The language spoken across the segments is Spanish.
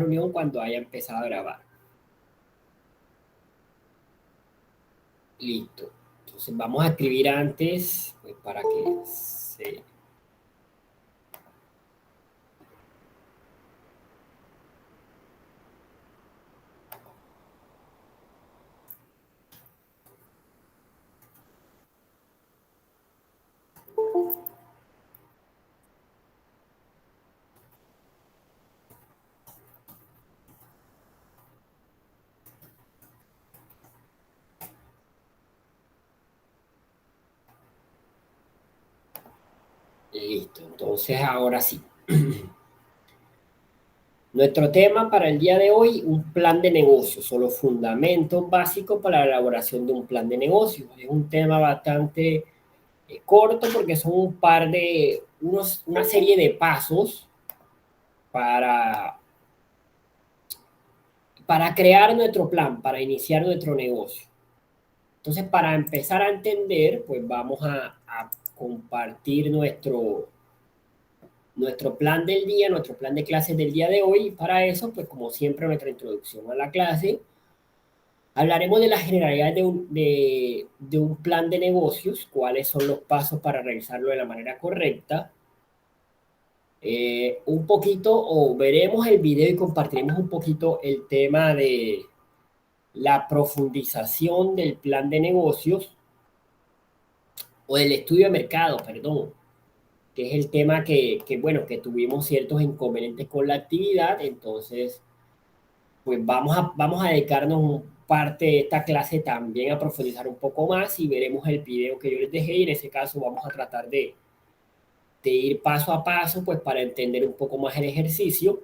reunión cuando haya empezado a grabar. Listo. Entonces vamos a escribir antes, pues, para que se... Listo. Entonces ahora sí. Nuestro tema para el día de hoy, un plan de negocios o los fundamentos básicos para la elaboración de un plan de negocios. Es un tema bastante corto porque son un par de, una serie de pasos para, para crear nuestro plan, para iniciar nuestro negocio. Entonces, para empezar a entender, pues vamos a compartir nuestro plan del día, nuestro plan de clases del día de hoy. Para eso, pues como siempre, nuestra introducción a la clase. Hablaremos de las generalidades de un plan de negocios, cuáles son los pasos para realizarlo de la manera correcta. Un poquito, o veremos el video y compartiremos un poquito el tema de la profundización del plan de negocios o del estudio de mercado, perdón, que es el tema bueno, que tuvimos ciertos inconvenientes con la actividad. Entonces, pues vamos a dedicarnos parte de esta clase también a profundizar un poco más y veremos el video que yo les dejé y en ese caso vamos a tratar de ir paso a paso, pues para entender un poco más el ejercicio.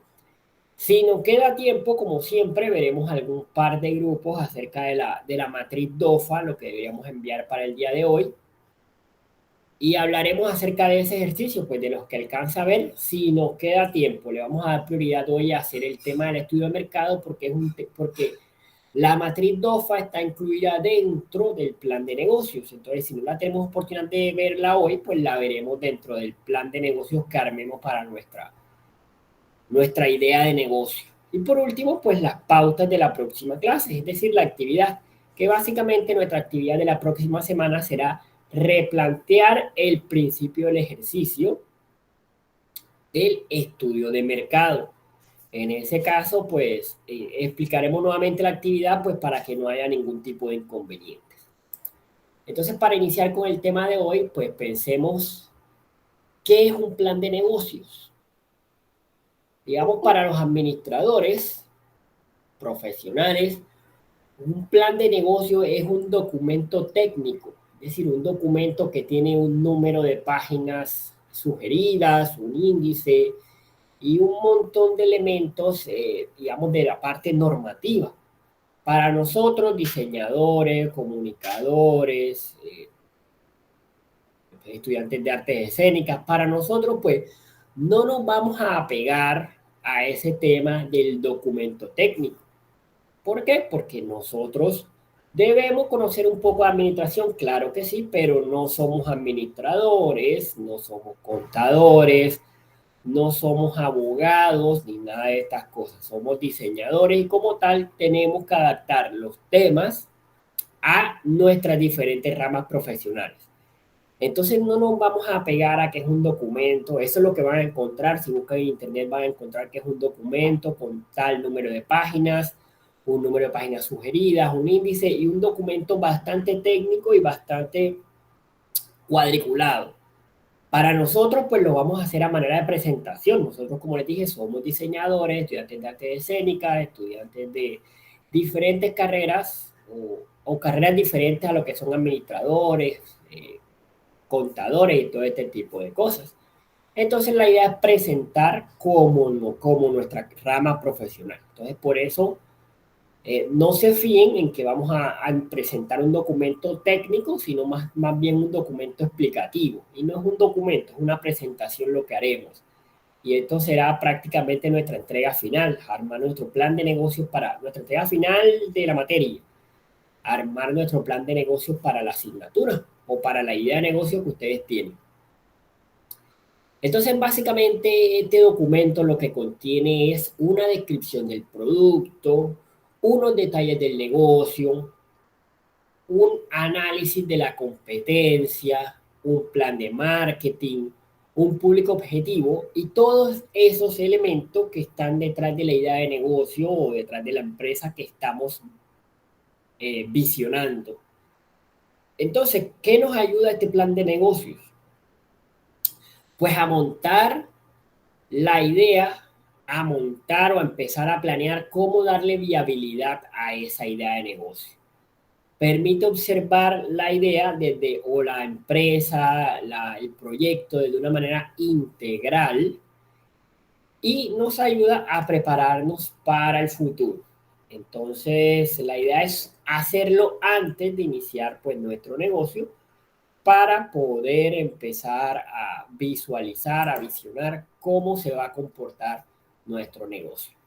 Si nos queda tiempo, como siempre, veremos algún par de grupos acerca de la matriz DOFA, lo que deberíamos enviar para el día de hoy. Y hablaremos acerca de ese ejercicio, pues de los que alcanza a ver. Si nos queda tiempo, le vamos a dar prioridad hoy a hacer el tema del estudio de mercado porque, porque la matriz DOFA está incluida dentro del plan de negocios. Entonces, si no la tenemos oportunidad de verla hoy, pues la veremos dentro del plan de negocios que armemos para nuestra idea de negocio. Y por último, pues las pautas de la próxima clase, es decir, la actividad, que básicamente nuestra actividad de la próxima semana será replantear el principio del ejercicio del estudio de mercado. En ese caso, pues explicaremos nuevamente la actividad, pues para que no haya ningún tipo de inconvenientes. Entonces, para iniciar con el tema de hoy, pues pensemos, ¿qué es un plan de negocios? Digamos, para los administradores profesionales, un plan de negocio es un documento técnico, es decir, un documento que tiene un número de páginas sugeridas, un índice y un montón de elementos, digamos, de la parte normativa. Para nosotros, diseñadores, comunicadores, estudiantes de artes escénicas, para nosotros, pues, no nos vamos a apegar a ese tema del documento técnico. ¿Por qué? Porque nosotros debemos conocer un poco de administración, claro que sí, pero no somos administradores, no somos contadores, no somos abogados ni nada de estas cosas. Somos diseñadores y como tal tenemos que adaptar los temas a nuestras diferentes ramas profesionales. Entonces no nos vamos a pegar a que es un documento, eso es lo que van a encontrar, si buscan en internet van a encontrar que es un documento con tal número de páginas, un número de páginas sugeridas, un índice y un documento bastante técnico y bastante cuadriculado. Para nosotros, pues lo vamos a hacer a manera de presentación. Nosotros, como les dije, somos diseñadores, estudiantes de arte escénica, estudiantes de diferentes carreras o carreras diferentes a lo que son administradores, contadores y todo este tipo de cosas. Entonces la idea es presentar como nuestra rama profesional. Entonces por eso no se fíen en que vamos a presentar un documento técnico, sino más bien un documento explicativo. Y no es un documento, es una presentación lo que haremos. Y esto será prácticamente nuestra entrega final, armar nuestro plan de negocios para nuestra entrega final de la materia, armar nuestro plan de negocios para la asignatura o para la idea de negocio que ustedes tienen. Entonces, básicamente, este documento lo que contiene es una descripción del producto, unos detalles del negocio, un análisis de la competencia, un plan de marketing, un público objetivo y todos esos elementos que están detrás de la idea de negocio o detrás de la empresa que estamos visionando. Entonces, ¿qué nos ayuda este plan de negocios? Pues a montar la idea, a montar o a empezar a planear cómo darle viabilidad a esa idea de negocio. Permite observar la idea desde o la empresa, el proyecto de una manera integral y nos ayuda a prepararnos para el futuro. Entonces, la idea es hacerlo antes de iniciar pues nuestro negocio para poder empezar a visualizar, a visionar cómo se va a comportar nuestro negocio.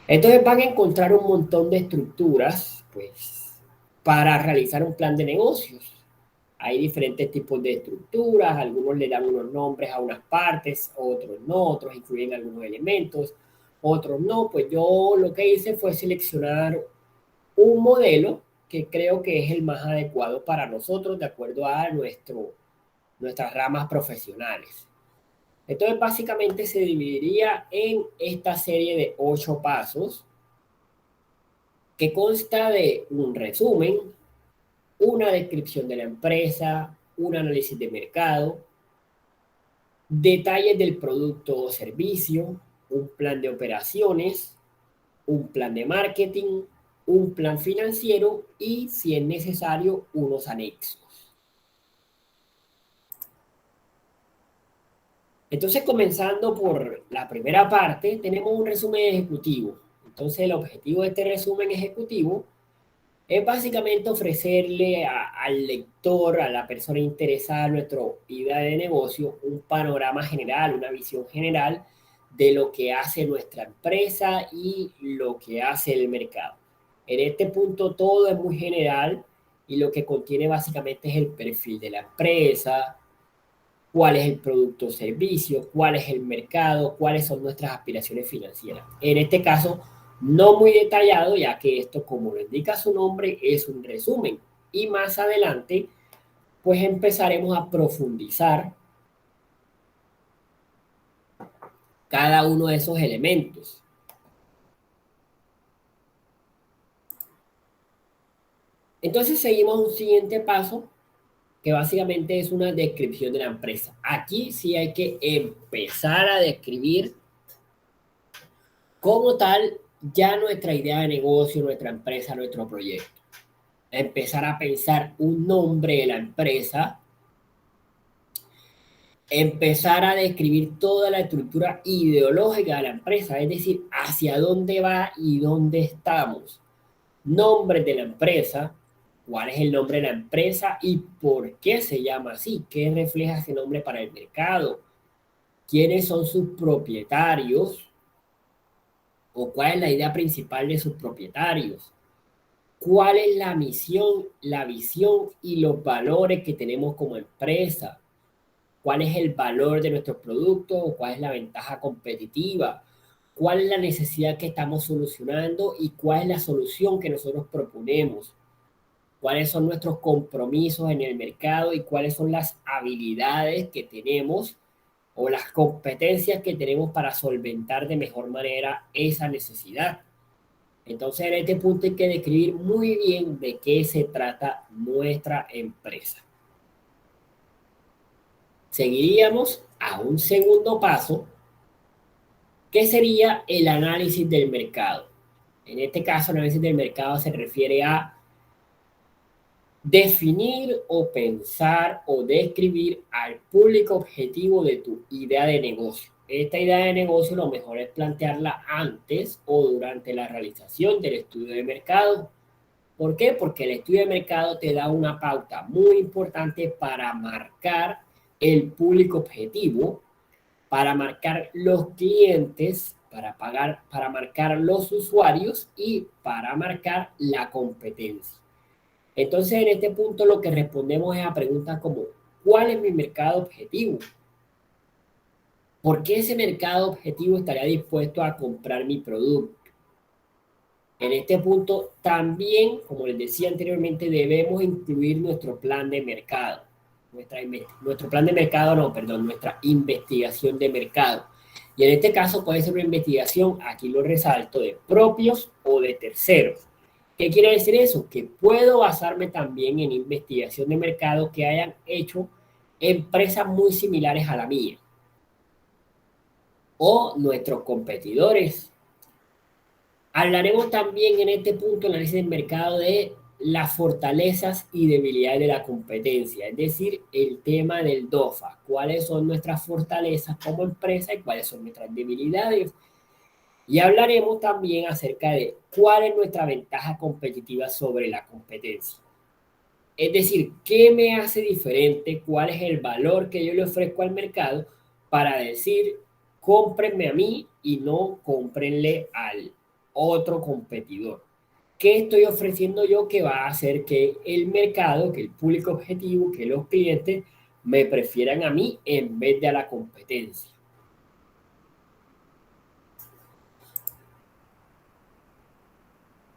Entonces van a encontrar un montón de estructuras, pues, para realizar un plan de negocios. Hay diferentes tipos de estructuras, algunos le dan unos nombres a unas partes, otros no, otros incluyen algunos elementos, otros no. Pues yo lo que hice fue seleccionar un modelo que creo que es el más adecuado para nosotros de acuerdo a nuestras ramas profesionales. Entonces, básicamente se dividiría en esta serie de 8 pasos que consta de un resumen, una descripción de la empresa, un análisis de mercado, detalles del producto o servicio, un plan de operaciones, un plan de marketing, un plan financiero y, si es necesario, unos anexos. Entonces, comenzando por la primera parte, tenemos un resumen ejecutivo. Entonces, el objetivo de este resumen ejecutivo es básicamente ofrecerle al lector, a la persona interesada en nuestra idea de negocio, un panorama general, una visión general de lo que hace nuestra empresa y lo que hace el mercado. En este punto todo es muy general y lo que contiene básicamente es el perfil de la empresa, cuál es el producto o servicio, cuál es el mercado, cuáles son nuestras aspiraciones financieras. En este caso, no muy detallado, ya que esto, como lo indica su nombre, es un resumen. Y más adelante, pues empezaremos a profundizar cada uno de esos elementos. Entonces seguimos un siguiente paso, que básicamente es una descripción de la empresa. Aquí sí hay que empezar a describir como tal ya nuestra idea de negocio, nuestra empresa, nuestro proyecto. Empezar a pensar un nombre de la empresa, empezar a describir toda la estructura ideológica de la empresa, es decir, hacia dónde va y dónde estamos. Nombre de la empresa, cuál es el nombre de la empresa y por qué se llama así, qué refleja ese nombre para el mercado, quiénes son sus propietarios o cuál es la idea principal de sus propietarios, cuál es la misión, la visión y los valores que tenemos como empresa, cuál es el valor de nuestros productos o cuál es la ventaja competitiva, cuál es la necesidad que estamos solucionando y cuál es la solución que nosotros proponemos, cuáles son nuestros compromisos en el mercado y cuáles son las habilidades que tenemos o las competencias que tenemos para solventar de mejor manera esa necesidad. Entonces, en este punto hay que describir muy bien de qué se trata nuestra empresa. Seguiríamos a un segundo paso, que sería el análisis del mercado. En este caso, el análisis del mercado se refiere a definir o pensar o describir al público objetivo de tu idea de negocio. Esta idea de negocio lo mejor es plantearla antes o durante la realización del estudio de mercado. ¿Por qué? Porque el estudio de mercado te da una pauta muy importante para marcar el público objetivo, para marcar los clientes, para marcar los usuarios y para marcar la competencia. Entonces, en este punto lo que respondemos es a preguntas como, ¿cuál es mi mercado objetivo? ¿Por qué ese mercado objetivo estaría dispuesto a comprar mi producto? En este punto también, como les decía anteriormente, debemos incluir nuestro plan de mercado. Nuestro plan de mercado, no, perdón, nuestra investigación de mercado. Y en este caso puede ser una investigación, aquí lo resalto, de propios o de terceros. ¿Qué quiere decir eso? Que puedo basarme también en investigación de mercado que hayan hecho empresas muy similares a la mía o nuestros competidores. Hablaremos también en este punto, análisis del mercado, de las fortalezas y debilidades de la competencia, es decir, el tema del DOFA, cuáles son nuestras fortalezas como empresa y cuáles son nuestras debilidades. Y hablaremos también acerca de cuál es nuestra ventaja competitiva sobre la competencia. Es decir, ¿qué me hace diferente? ¿Cuál es el valor que yo le ofrezco al mercado para decir, cómprenme a mí y no cómprenle al otro competidor? ¿Qué estoy ofreciendo yo que va a hacer que el mercado, que el público objetivo, que los clientes me prefieran a mí en vez de a la competencia?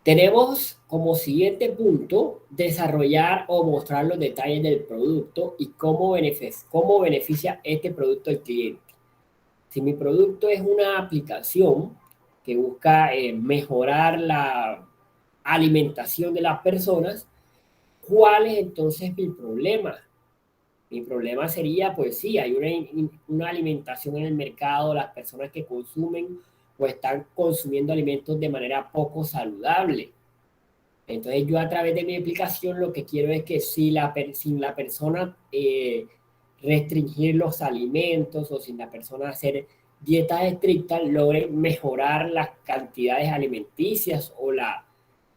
Tenemos como siguiente punto desarrollar o mostrar los detalles del producto y cómo beneficia este producto al cliente. Si mi producto es una aplicación que busca mejorar la alimentación de las personas, ¿cuál es entonces mi problema? Mi problema sería, pues sí, hay una alimentación en el mercado, las personas que consumen o están consumiendo alimentos de manera poco saludable. Entonces yo a través de mi aplicación lo que quiero es que si la persona restringir los alimentos o sin la persona hacer dietas estrictas, logre mejorar las cantidades alimenticias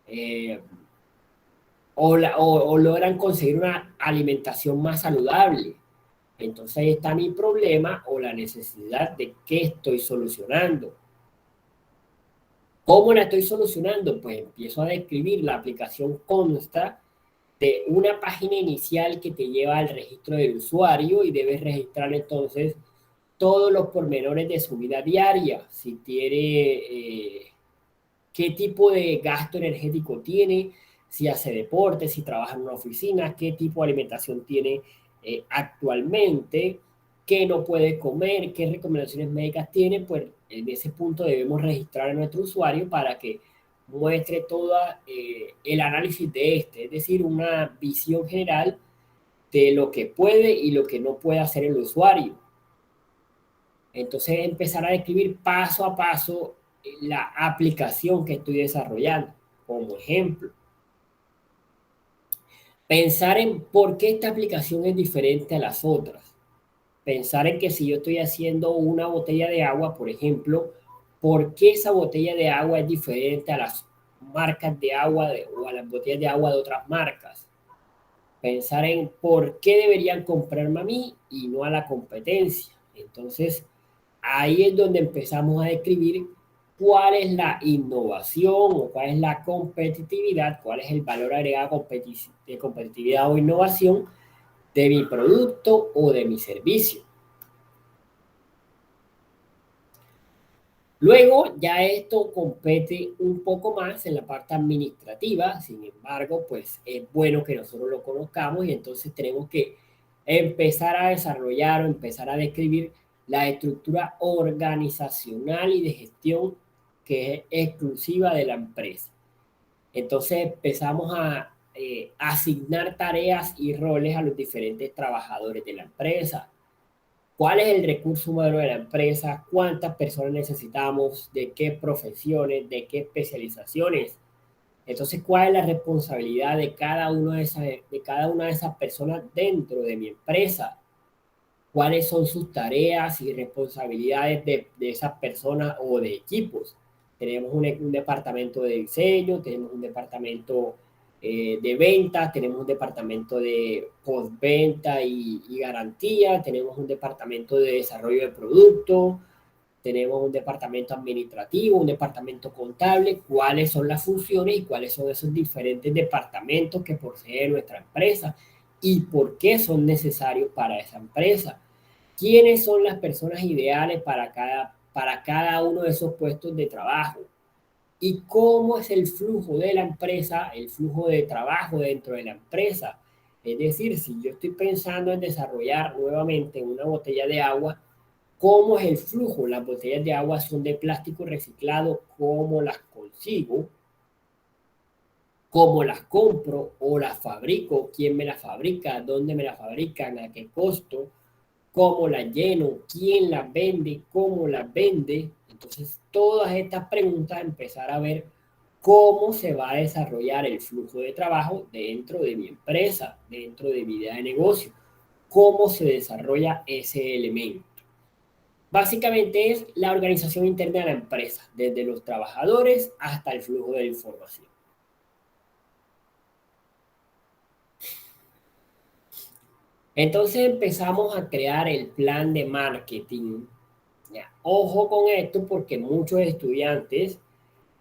eh, o logran conseguir una alimentación más saludable. Entonces ahí está mi problema o la necesidad de qué estoy solucionando. ¿Cómo la estoy solucionando? Pues empiezo a describir, la aplicación consta de una página inicial que te lleva al registro del usuario y debes registrar entonces todos los pormenores de su vida diaria, si tiene, qué tipo de gasto energético tiene, si hace deporte, si trabaja en una oficina, qué tipo de alimentación tiene actualmente, qué no puede comer, qué recomendaciones médicas tiene, pues en ese punto debemos registrar a nuestro usuario para que muestre todo el análisis de este, es decir, una visión general de lo que puede y lo que no puede hacer el usuario. Entonces empezar a describir paso a paso la aplicación que estoy desarrollando. Como ejemplo, pensar en por qué esta aplicación es diferente a las otras. Pensar en que si yo estoy haciendo una botella de agua, por ejemplo, ¿por qué esa botella de agua es diferente a las marcas de agua o a las botellas de agua de otras marcas? Pensar en por qué deberían comprarme a mí y no a la competencia. Entonces, ahí es donde empezamos a describir cuál es la innovación o cuál es la competitividad, cuál es el valor agregado de competitividad o innovación de mi producto o de mi servicio. Luego ya esto compete un poco más en la parte administrativa, sin embargo, pues es bueno que nosotros lo conozcamos y entonces tenemos que empezar a desarrollar o empezar a describir la estructura organizacional y de gestión que es exclusiva de la empresa. Entonces empezamos a asignar tareas y roles a los diferentes trabajadores de la empresa. ¿Cuál es el recurso humano de la empresa? ¿Cuántas personas necesitamos? ¿De qué profesiones? ¿De qué especializaciones? Entonces, ¿cuál es la responsabilidad de cada una de esas personas dentro de mi empresa? ¿Cuáles son sus tareas y responsabilidades de esas personas o de equipos? Tenemos un departamento de diseño, tenemos un departamento de ventas, tenemos un departamento de postventa y garantía, tenemos un departamento de desarrollo de producto, tenemos un departamento administrativo, un departamento contable, cuáles son las funciones y cuáles son esos diferentes departamentos que posee nuestra empresa y por qué son necesarios para esa empresa. ¿Quiénes son las personas ideales para cada uno de esos puestos de trabajo? ¿Y cómo es el flujo de la empresa, el flujo de trabajo dentro de la empresa? Es decir, si yo estoy pensando en desarrollar nuevamente una botella de agua, ¿cómo es el flujo? Las botellas de agua son de plástico reciclado, ¿cómo las consigo? ¿Cómo las compro o las fabrico? ¿Quién me las fabrica? ¿Dónde me las fabrican? ¿A qué costo? ¿Cómo las lleno? ¿Quién las vende? ¿Cómo las vende? Entonces, todas estas preguntas, empezar a ver cómo se va a desarrollar el flujo de trabajo dentro de mi empresa, dentro de mi idea de negocio, cómo se desarrolla ese elemento. Básicamente es la organización interna de la empresa, desde los trabajadores hasta el flujo de información. Entonces empezamos a crear el plan de marketing. Ya, ojo con esto porque muchos estudiantes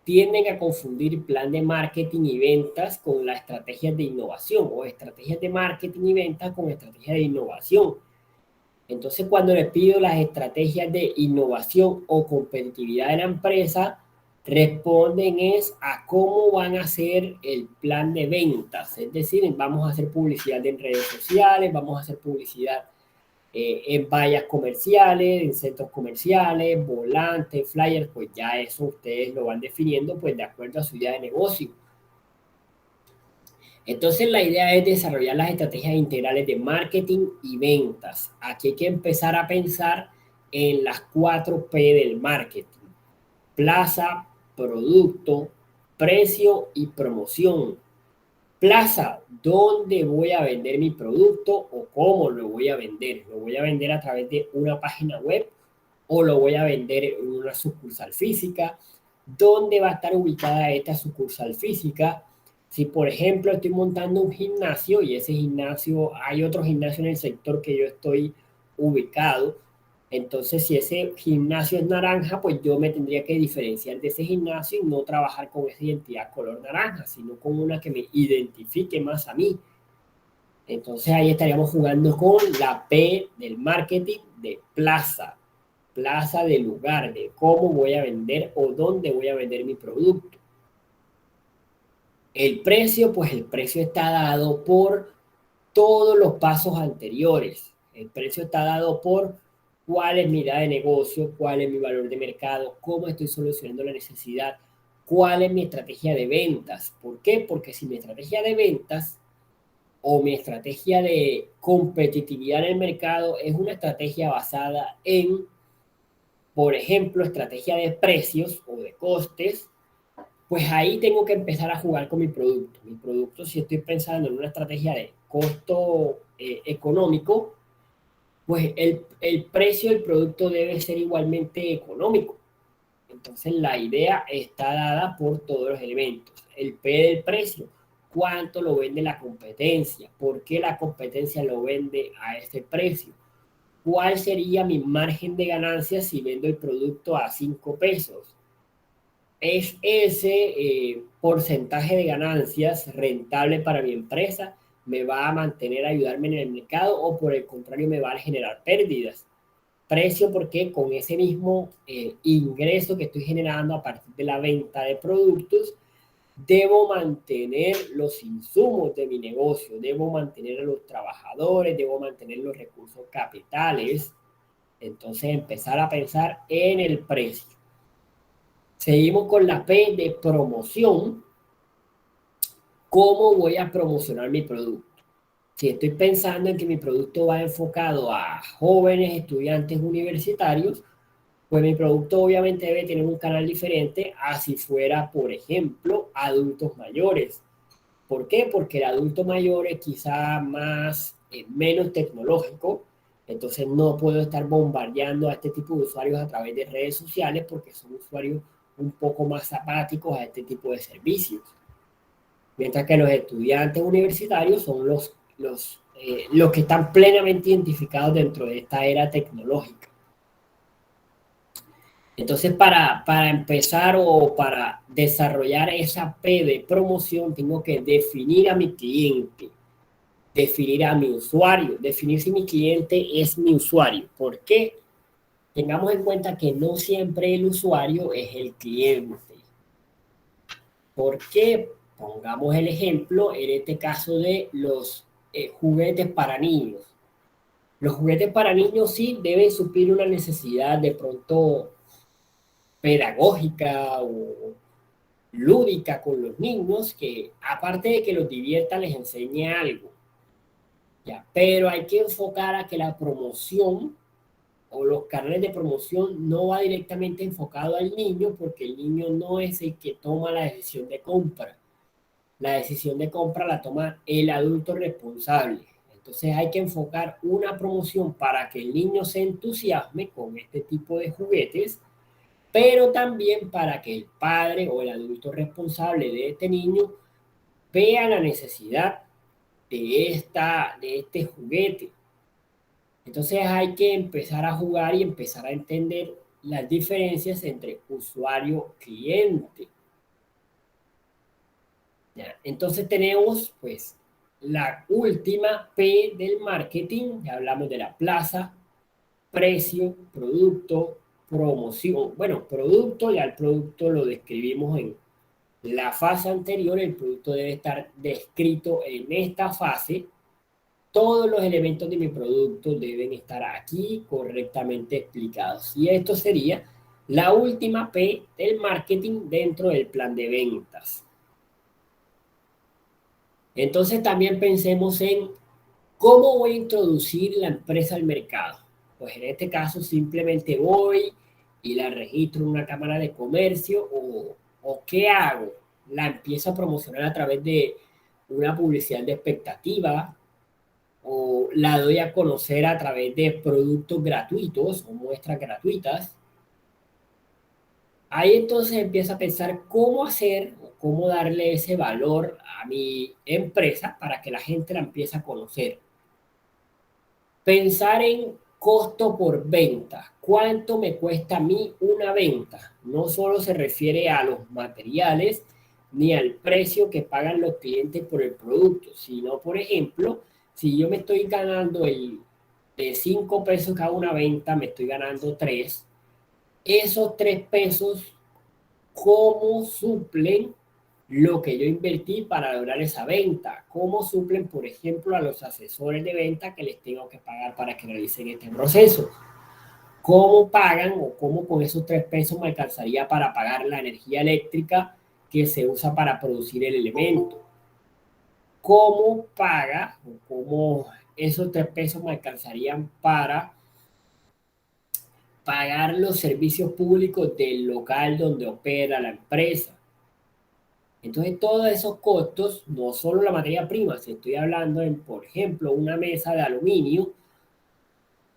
tienden a confundir plan de marketing y ventas con las estrategias de innovación o estrategias de marketing y ventas con estrategias de innovación. Entonces, cuando les pido las estrategias de innovación o competitividad de la empresa, responden es a cómo van a hacer el plan de ventas. Es decir, vamos a hacer publicidad en redes sociales, vamos a hacer publicidad en vallas comerciales, en centros comerciales, volantes, flyers, pues ya eso ustedes lo van definiendo pues de acuerdo a su idea de negocio. Entonces la idea es desarrollar las estrategias integrales de marketing y ventas. Aquí hay que empezar a pensar en las 4P del marketing: plaza, producto, precio y promoción. Plaza, ¿dónde voy a vender mi producto o cómo lo voy a vender? ¿Lo voy a vender a través de una página web o lo voy a vender en una sucursal física? ¿Dónde va a estar ubicada esta sucursal física? Si, por ejemplo, estoy montando un gimnasio y ese gimnasio, hay otro gimnasio en el sector que yo estoy ubicado, entonces si ese gimnasio es naranja, pues yo me tendría que diferenciar de ese gimnasio y no trabajar con esa identidad color naranja, sino con una que me identifique más a mí. Entonces ahí estaríamos jugando con la P del marketing de plaza, plaza de lugar, de cómo voy a vender o dónde voy a vender mi producto. El precio, pues el precio está dado por todos los pasos anteriores. El precio está dado por cuál es mi idea de negocio, cuál es mi valor de mercado, cómo estoy solucionando la necesidad, cuál es mi estrategia de ventas. ¿Por qué? Porque si mi estrategia de ventas o mi estrategia de competitividad en el mercado es una estrategia basada en, por ejemplo, estrategia de precios o de costes, pues ahí tengo que empezar a jugar con mi producto. Mi producto, si estoy pensando en una estrategia de costo económico, pues el precio del producto debe ser igualmente económico. Entonces la idea está dada por todos los elementos. El P del precio, cuánto lo vende la competencia, por qué la competencia lo vende a ese precio, cuál sería mi margen de ganancia si vendo el producto a 5 pesos. ¿Es ese porcentaje de ganancias rentable para mi empresa? ¿Me va a mantener, a ayudarme en el mercado o por el contrario me va a generar pérdidas? Precio porque con ese mismo ingreso que estoy generando a partir de la venta de productos, debo mantener los insumos de mi negocio, debo mantener a los trabajadores, debo mantener los recursos capitales. Entonces empezar a pensar en el precio. Seguimos con la P de promoción. ¿Cómo voy a promocionar mi producto? Si estoy pensando en que mi producto va enfocado a jóvenes estudiantes universitarios, pues mi producto obviamente debe tener un canal diferente a si fuera, por ejemplo, adultos mayores. ¿Por qué? Porque el adulto mayor es quizá menos tecnológico, entonces no puedo estar bombardeando a este tipo de usuarios a través de redes sociales porque son usuarios un poco más apáticos a este tipo de servicios. Mientras que los estudiantes universitarios son los que están plenamente identificados dentro de esta era tecnológica. Entonces, para empezar o para desarrollar esa P de promoción, tengo que definir a mi cliente. definir a mi usuario, definir si mi cliente es mi usuario. ¿Por qué? Tengamos en cuenta que no siempre el usuario es el cliente. ¿Por qué? Pongamos el ejemplo en este caso de los juguetes para niños. Los juguetes para niños sí deben suplir una necesidad de pronto pedagógica o lúdica con los niños, que aparte de que los divierta, les enseñe algo. ¿Ya? Pero hay que enfocar a que la promoción o los canales de promoción no va directamente enfocado al niño, porque el niño no es el que toma la decisión de compra. La decisión de compra la toma el adulto responsable. Entonces hay que enfocar una promoción para que el niño se entusiasme con este tipo de juguetes, pero también para que el padre o el adulto responsable de este niño vea la necesidad de este juguete. Entonces hay que empezar a jugar y empezar a entender las diferencias entre usuario-cliente. Entonces tenemos pues la última P del marketing, ya hablamos de la plaza, precio, producto, promoción. Bueno, producto, ya el producto lo describimos en la fase anterior, el producto debe estar descrito en esta fase. Todos los elementos de mi producto deben estar aquí correctamente explicados. Y esto sería la última P del marketing dentro del plan de ventas. Entonces también pensemos en cómo voy a introducir la empresa al mercado. Pues en este caso simplemente voy y la registro en una cámara de comercio o ¿qué hago? La empiezo a promocionar a través de una publicidad de expectativa, o la doy a conocer a través de productos gratuitos o muestras gratuitas. Ahí entonces empiezo a pensar cómo hacer o cómo darle ese valor a mi empresa para que la gente la empiece a conocer. Pensar en costo por venta. ¿Cuánto me cuesta a mí una venta? No solo se refiere a los materiales ni al precio que pagan los clientes por el producto, sino, por ejemplo, si yo me estoy ganando de 5 pesos cada una venta, me estoy ganando 3. Esos 3 pesos, ¿cómo suplen lo que yo invertí para lograr esa venta? ¿Cómo suplen, por ejemplo, a los asesores de venta que les tengo que pagar para que realicen este proceso? ¿Cómo pagan o cómo con esos 3 pesos me alcanzaría para pagar la energía eléctrica que se usa para producir el elemento? ¿Cómo paga o cómo esos 3 pesos me alcanzarían para pagar los servicios públicos del local donde opera la empresa? Entonces, todos esos costos, no solo la materia prima, si estoy hablando en, por ejemplo, una mesa de aluminio,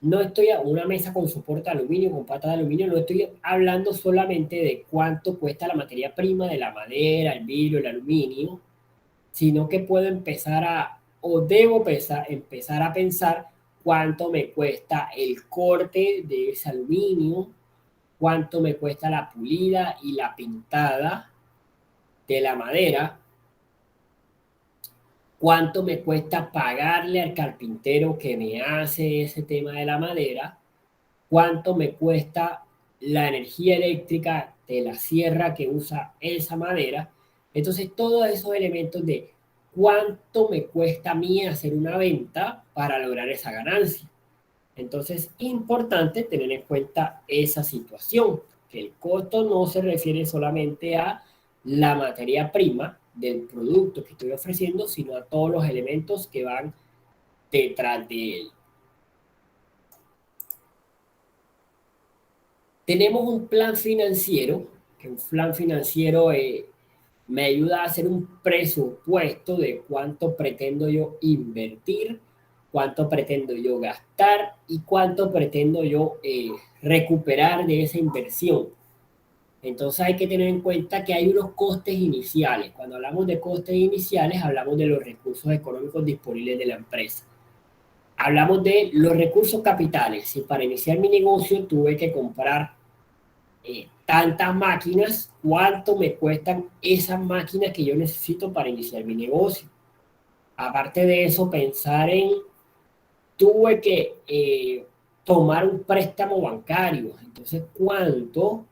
no estoy a una mesa con soporte de aluminio, con patas de aluminio, no estoy hablando solamente de cuánto cuesta la materia prima de la madera, el vidrio, el aluminio, sino que puedo empezar o debo empezar a pensar cuánto me cuesta el corte de ese aluminio, cuánto me cuesta la pulida y la pintada de la madera, cuánto me cuesta pagarle al carpintero que me hace ese tema de la madera, cuánto me cuesta la energía eléctrica de la sierra que usa esa madera. Entonces, todos esos elementos de cuánto me cuesta a mí hacer una venta para lograr esa ganancia. Entonces, importante tener en cuenta esa situación, que el costo no se refiere solamente a la materia prima del producto que estoy ofreciendo, sino a todos los elementos que van detrás de él. Tenemos un plan financiero, que un plan financiero me ayuda a hacer un presupuesto de cuánto pretendo yo invertir, cuánto pretendo yo gastar y cuánto pretendo yo recuperar de esa inversión. Entonces hay que tener en cuenta que hay unos costes iniciales. Cuando hablamos de costes iniciales, hablamos de los recursos económicos disponibles de la empresa. Hablamos de los recursos capitales. Si para iniciar mi negocio tuve que comprar tantas máquinas, ¿cuánto me cuestan esas máquinas que yo necesito para iniciar mi negocio? Aparte de eso, tuve que tomar un préstamo bancario. Entonces, ¿cuánto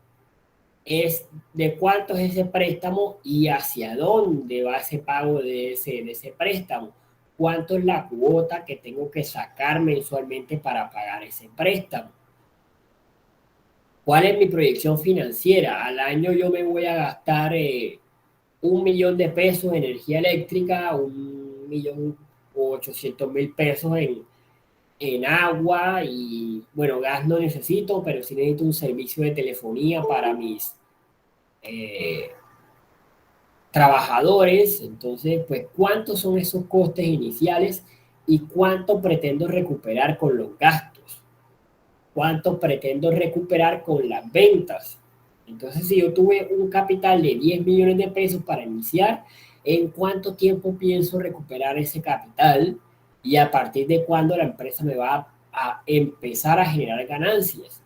es ese préstamo y hacia dónde va ese pago de ese préstamo? ¿Cuánto es la cuota que tengo que sacar mensualmente para pagar ese préstamo? ¿Cuál es mi proyección financiera? Al año yo me voy a gastar 1 millón de pesos en energía eléctrica, 1.800.000 pesos en agua y, bueno, gas no necesito, pero sí necesito un servicio de telefonía para mis eh, trabajadores. Entonces, pues, ¿cuántos son esos costes iniciales y cuánto pretendo recuperar con los gastos? ¿Cuánto pretendo recuperar con las ventas? Entonces, si yo tuve un capital de 10 millones de pesos para iniciar, ¿en cuánto tiempo pienso recuperar ese capital? Y a partir de cuándo la empresa me va a empezar a generar ganancias.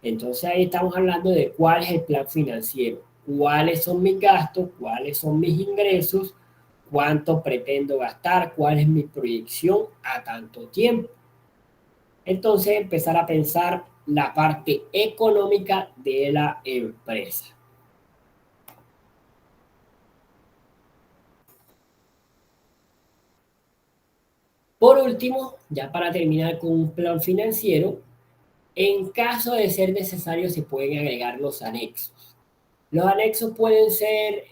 Entonces ahí estamos hablando de cuál es el plan financiero, cuáles son mis gastos, cuáles son mis ingresos, cuánto pretendo gastar, cuál es mi proyección a tanto tiempo. Entonces empezar a pensar la parte económica de la empresa. Por último, ya para terminar con un plan financiero, en caso de ser necesario se pueden agregar los anexos. Los anexos pueden ser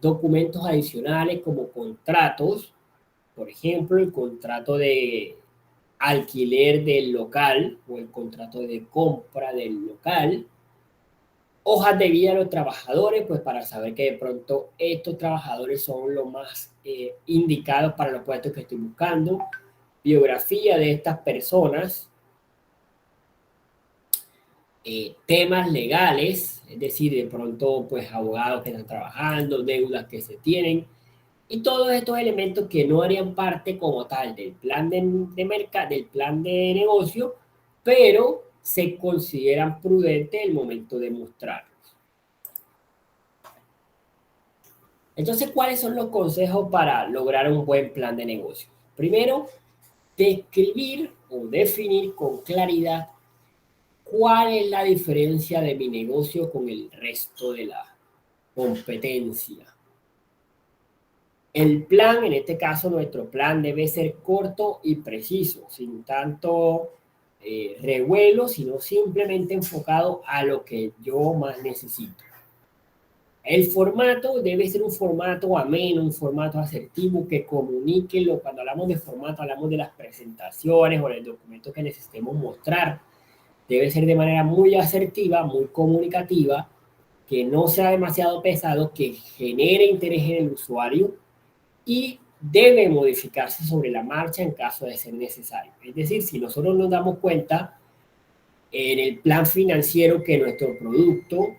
documentos adicionales como contratos, por ejemplo, el contrato de alquiler del local o el contrato de compra del local, hojas de vida de los trabajadores, pues para saber que de pronto estos trabajadores son los más indicados para los puestos que estoy buscando, biografía de estas personas, temas legales, es decir, de pronto pues abogados que están trabajando, deudas que se tienen, y todos estos elementos que no harían parte como tal del plan del plan de negocio, pero se consideran prudentes el momento de mostrarlos. Entonces, ¿cuáles son los consejos para lograr un buen plan de negocio? Primero, describir o definir con claridad cuál es la diferencia de mi negocio con el resto de la competencia. El plan, en este caso nuestro plan, debe ser corto y preciso, sin tanto revuelo, sino simplemente enfocado a lo que yo más necesito. El formato debe ser un formato ameno, un formato asertivo que comunique. Cuando hablamos de formato, hablamos de las presentaciones o del documento que necesitemos mostrar. Debe ser de manera muy asertiva, muy comunicativa, que no sea demasiado pesado, que genere interés en el usuario y debe modificarse sobre la marcha en caso de ser necesario. Es decir, si nosotros nos damos cuenta en el plan financiero que nuestro producto,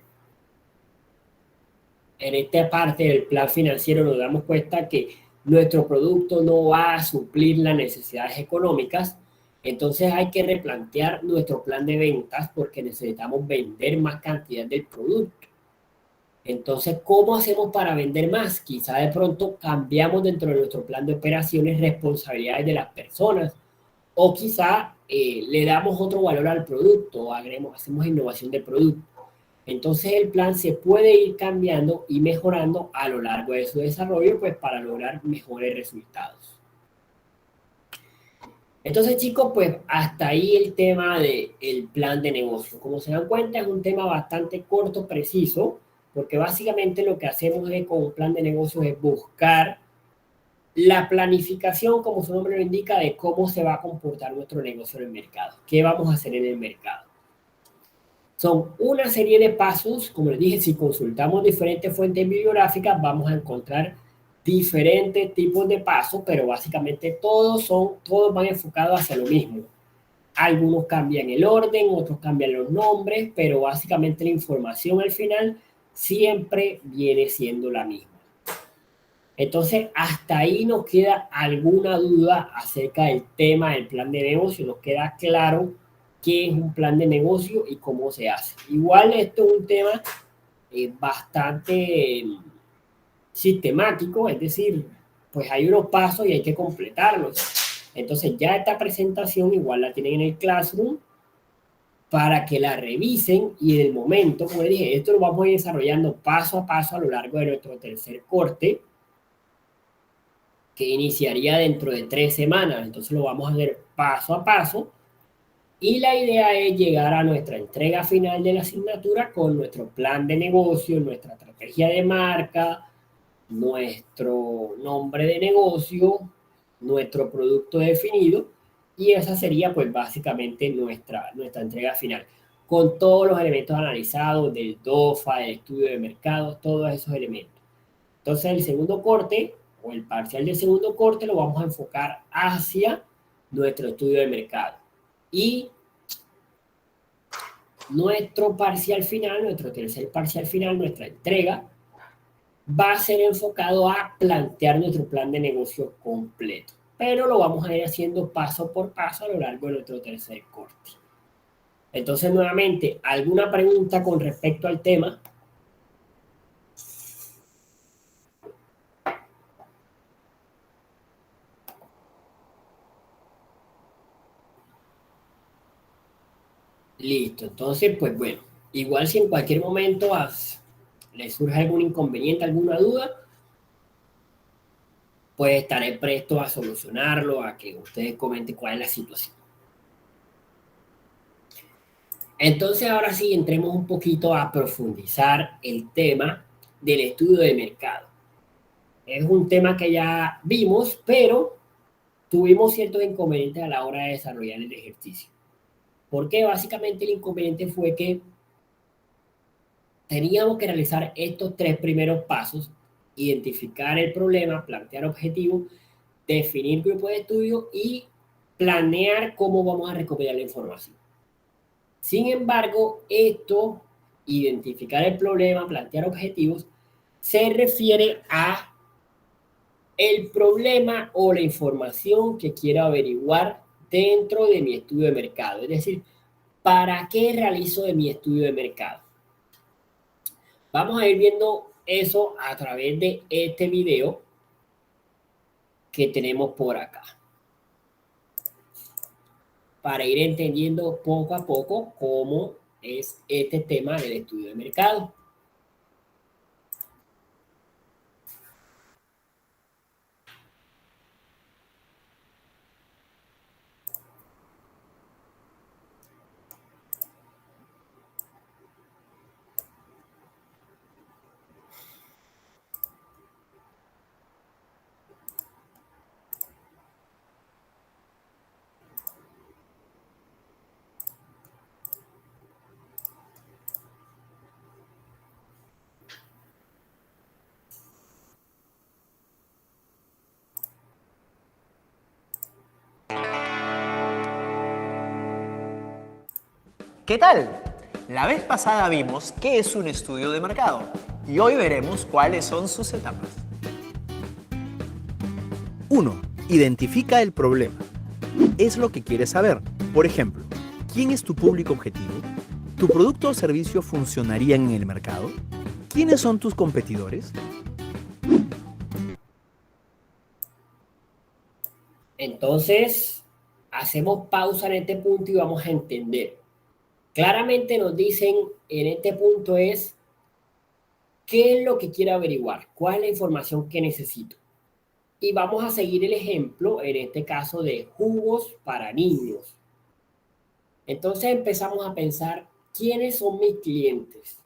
en esta parte del plan financiero nos damos cuenta que nuestro producto no va a suplir las necesidades económicas, entonces hay que replantear nuestro plan de ventas porque necesitamos vender más cantidad del producto. Entonces, ¿cómo hacemos para vender más? Quizá de pronto cambiamos dentro de nuestro plan de operaciones responsabilidades de las personas o quizá le damos otro valor al producto o hacemos innovación del producto. Entonces el plan se puede ir cambiando y mejorando a lo largo de su desarrollo, pues para lograr mejores resultados. Entonces, chicos, pues hasta ahí el tema del plan de negocio. Como se dan cuenta, es un tema bastante corto, preciso, porque básicamente lo que hacemos con un plan de negocio es buscar la planificación, como su nombre lo indica, de cómo se va a comportar nuestro negocio en el mercado, qué vamos a hacer en el mercado. Son una serie de pasos, como les dije, si consultamos diferentes fuentes bibliográficas, vamos a encontrar diferentes tipos de pasos, pero básicamente todos van enfocados hacia lo mismo. Algunos cambian el orden, otros cambian los nombres, pero básicamente la información al final siempre viene siendo la misma. Entonces, hasta ahí nos queda alguna duda acerca del tema del plan de negocio, nos queda claro qué es un plan de negocio y cómo se hace. Igual esto es un tema bastante sistemático, es decir, pues hay unos pasos y hay que completarlos. Entonces ya esta presentación igual la tienen en el Classroom para que la revisen y en el momento, como les dije, esto lo vamos a ir desarrollando paso a paso a lo largo de nuestro tercer corte, que iniciaría dentro de 3 semanas. Entonces lo vamos a hacer paso a paso y la idea es llegar a nuestra entrega final de la asignatura con nuestro plan de negocio, nuestra estrategia de marca, nuestro nombre de negocio, nuestro producto definido, y esa sería pues básicamente nuestra entrega final, con todos los elementos analizados del DOFA, del estudio de mercado, todos esos elementos. Entonces el segundo corte o el parcial del segundo corte lo vamos a enfocar hacia nuestro estudio de mercado. Y nuestro parcial final, nuestro tercer parcial final, nuestra entrega, va a ser enfocado a plantear nuestro plan de negocio completo. Pero lo vamos a ir haciendo paso por paso a lo largo de nuestro tercer corte. Entonces, nuevamente, ¿alguna pregunta con respecto al tema? Listo. Entonces, pues bueno, igual si en cualquier momento les surge algún inconveniente, alguna duda, pues estaré presto a solucionarlo, a que ustedes comenten cuál es la situación. Entonces, ahora sí, entremos un poquito a profundizar el tema del estudio de mercado. Es un tema que ya vimos, pero tuvimos ciertos inconvenientes a la hora de desarrollar el ejercicio. Porque básicamente el inconveniente fue que teníamos que realizar estos 3 primeros pasos: identificar el problema, plantear objetivos, definir grupo de estudio y planear cómo vamos a recopilar la información. Sin embargo, esto, identificar el problema, plantear objetivos, se refiere a el problema o la información que quiero averiguar dentro de mi estudio de mercado. Es decir, ¿para qué realizo de mi estudio de mercado? Vamos a ir viendo eso a través de este video que tenemos por acá, para ir entendiendo poco a poco cómo es este tema del estudio de mercado. ¿Qué tal? La vez pasada vimos qué es un estudio de mercado y hoy veremos cuáles son sus etapas. 1. Identifica el problema. Es lo que quieres saber. Por ejemplo, ¿quién es tu público objetivo? ¿Tu producto o servicio funcionaría en el mercado? ¿Quiénes son tus competidores? Entonces, hacemos pausa en este punto y vamos a entender. Claramente nos dicen en este punto es qué es lo que quiero averiguar, cuál es la información que necesito. Y vamos a seguir el ejemplo, en este caso, de jugos para niños. Entonces empezamos a pensar, ¿quiénes son mis clientes?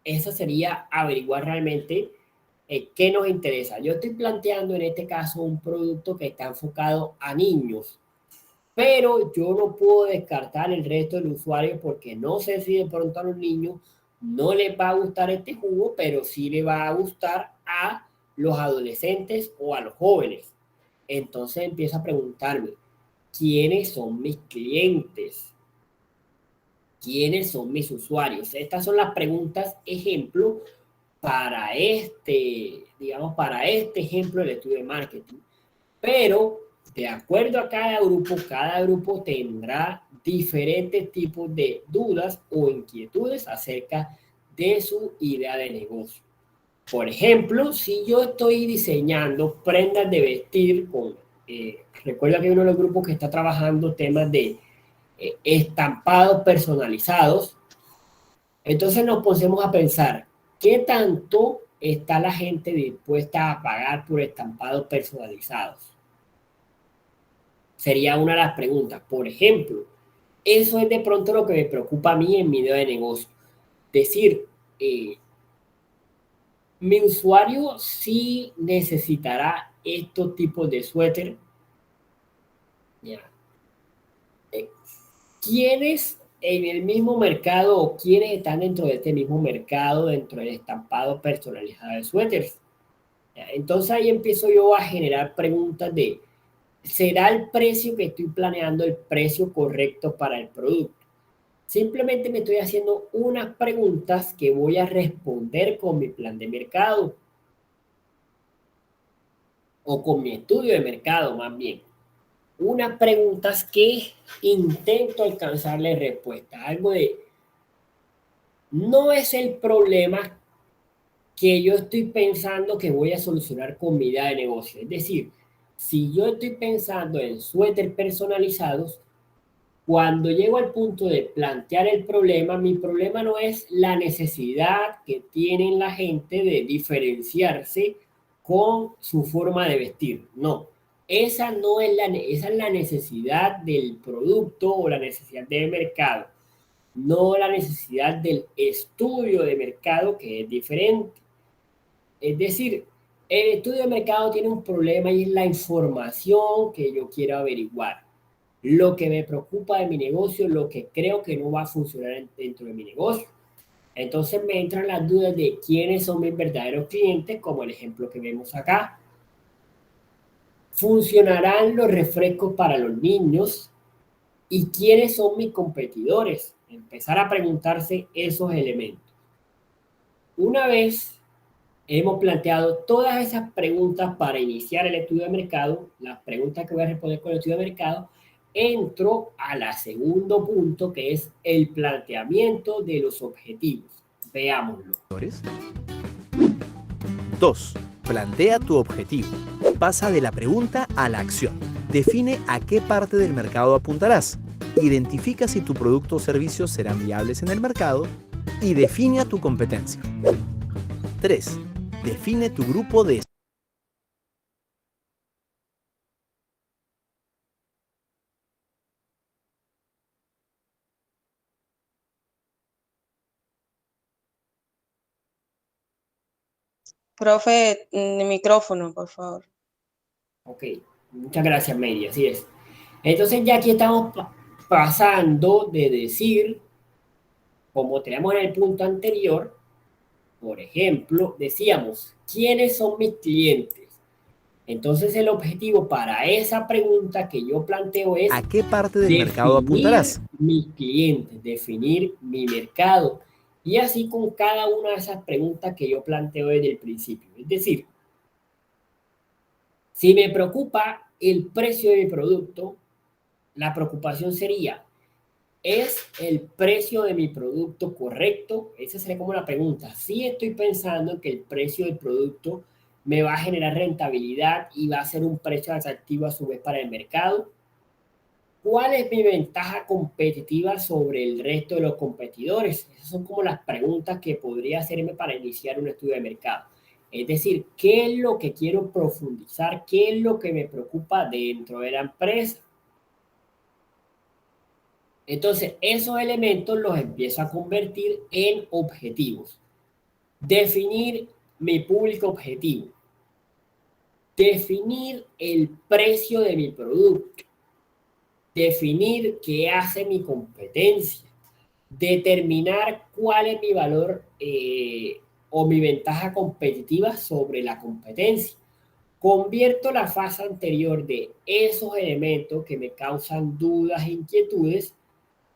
Esa sería averiguar realmente qué nos interesa. Yo estoy planteando en este caso un producto que está enfocado a niños, pero yo no puedo descartar el resto del usuario porque no sé si de pronto a los niños no les va a gustar este jugo, pero sí le va a gustar a los adolescentes o a los jóvenes. Entonces empiezo a preguntarme, ¿quiénes son mis clientes? ¿Quiénes son mis usuarios? Estas son las preguntas ejemplo para digamos, para este ejemplo del estudio de marketing. Pero de acuerdo a cada grupo tendrá diferentes tipos de dudas o inquietudes acerca de su idea de negocio. Por ejemplo, si yo estoy diseñando prendas de vestir recuerda que uno de los grupos que está trabajando temas de estampados personalizados, entonces nos ponemos a pensar, ¿qué tanto está la gente dispuesta a pagar por estampados personalizados? Sería una de las preguntas. Por ejemplo, eso es de pronto lo que me preocupa a mí en mi idea de negocio. Decir, mi usuario sí necesitará estos tipos de suéter. Ya. ¿Quiénes en el mismo mercado o quiénes están dentro de este mismo mercado, dentro del estampado personalizado de suéteres? ¿Ya? Entonces ahí empiezo yo a generar preguntas de, ¿será el precio que estoy planeando el precio correcto para el producto? Simplemente me estoy haciendo unas preguntas que voy a responder con mi plan de mercado o con mi estudio de mercado más bien. Unas preguntas que intento alcanzarle respuesta. Algo de, no es el problema que yo estoy pensando que voy a solucionar con mi idea de negocio. Es decir, si yo estoy pensando en suéter personalizados, cuando llego al punto de plantear el problema, mi problema no es la necesidad que tienen la gente de diferenciarse con su forma de vestir. No, esa no es esa es la necesidad del producto o la necesidad del mercado, no la necesidad del estudio de mercado, que es diferente. Es decir, el estudio de mercado tiene un problema y es la información que yo quiero averiguar, lo que me preocupa de mi negocio, lo que creo que no va a funcionar dentro de mi negocio. Entonces me entran las dudas de quiénes son mis verdaderos clientes, como el ejemplo que vemos acá. ¿Funcionarán los refrescos para los niños? ¿Y quiénes son mis competidores? Empezar a preguntarse esos elementos. Una vez hemos planteado todas esas preguntas para iniciar el estudio de mercado, las preguntas que voy a responder con el estudio de mercado, entro a la segundo punto, que es el planteamiento de los objetivos. Veámoslo. 2. Plantea tu objetivo. Pasa de la pregunta a la acción. Define a qué parte del mercado apuntarás. Identifica si tu producto o servicio serán viables en el mercado y define a tu competencia. 3. Define tu grupo de... Profe, micrófono, por favor. Ok, muchas gracias, Mary, así es. Entonces ya aquí estamos pasando de decir, como tenemos en el punto anterior, por ejemplo, decíamos, ¿quiénes son mis clientes? Entonces el objetivo para esa pregunta que yo planteo es ¿A qué parte del mercado apuntarás? mis clientes, definir mi mercado. Y así con cada una de esas preguntas que yo planteo desde el principio. Es decir, si me preocupa el precio de mi producto, la preocupación sería, ¿es el precio de mi producto correcto? Esa sería como la pregunta. Si estoy pensando en que el precio del producto me va a generar rentabilidad y va a ser un precio atractivo a su vez para el mercado. ¿Cuál es mi ventaja competitiva sobre el resto de los competidores? Esas son como las preguntas que podría hacerme para iniciar un estudio de mercado. Es decir, ¿qué es lo que quiero profundizar? ¿Qué es lo que me preocupa dentro de la empresa? Entonces, esos elementos los empiezo a convertir en objetivos. Definir mi público objetivo. Definir el precio de mi producto. Definir qué hace mi competencia. Determinar cuál es mi valor o mi ventaja competitiva sobre la competencia. Convierto la fase anterior de esos elementos que me causan dudas e inquietudes,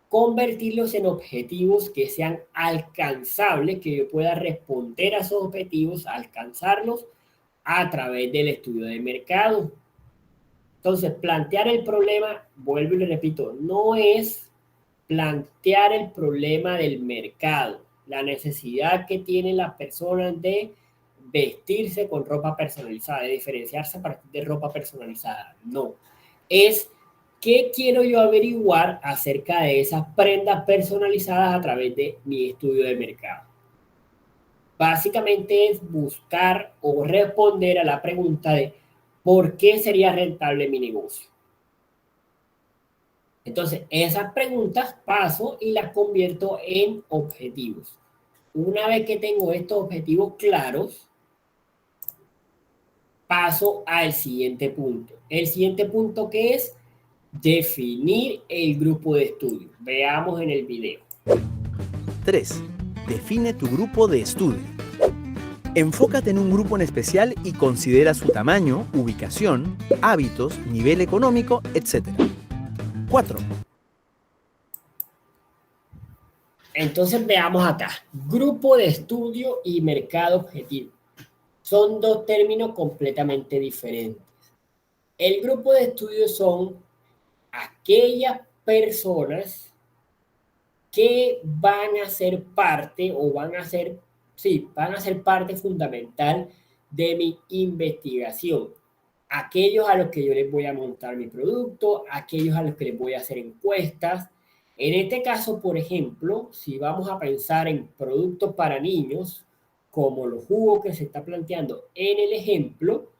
convertirlos en objetivos que sean alcanzables, que yo pueda responder a esos objetivos, alcanzarlos a través del estudio de mercado. Entonces, plantear el problema, vuelvo y le repito, no es plantear el problema del mercado, la necesidad que tienen las personas de vestirse con ropa personalizada, de diferenciarse a partir de ropa personalizada. No. Es qué quiero yo averiguar acerca de esas prendas personalizadas a través de mi estudio de mercado. Básicamente es buscar o responder a la pregunta de ¿por qué sería rentable mi negocio? Entonces, esas preguntas paso y las convierto en objetivos. Una vez que tengo estos objetivos claros, paso al siguiente punto. El siguiente punto que es definir el grupo de estudio. Veamos en el video. 3. Define tu grupo de estudio. Enfócate en un grupo en especial y considera su tamaño, ubicación, hábitos, nivel económico, etc. 4. Entonces veamos acá. Grupo de estudio y mercado objetivo. Son dos términos completamente diferentes. El grupo de estudio son aquellas personas que van a ser parte o van a ser parte fundamental de mi investigación. Aquellos a los que yo les voy a montar mi producto, aquellos a los que les voy a hacer encuestas. En este caso, por ejemplo, si vamos a pensar en productos para niños, como los jugos que se está planteando en el ejemplo,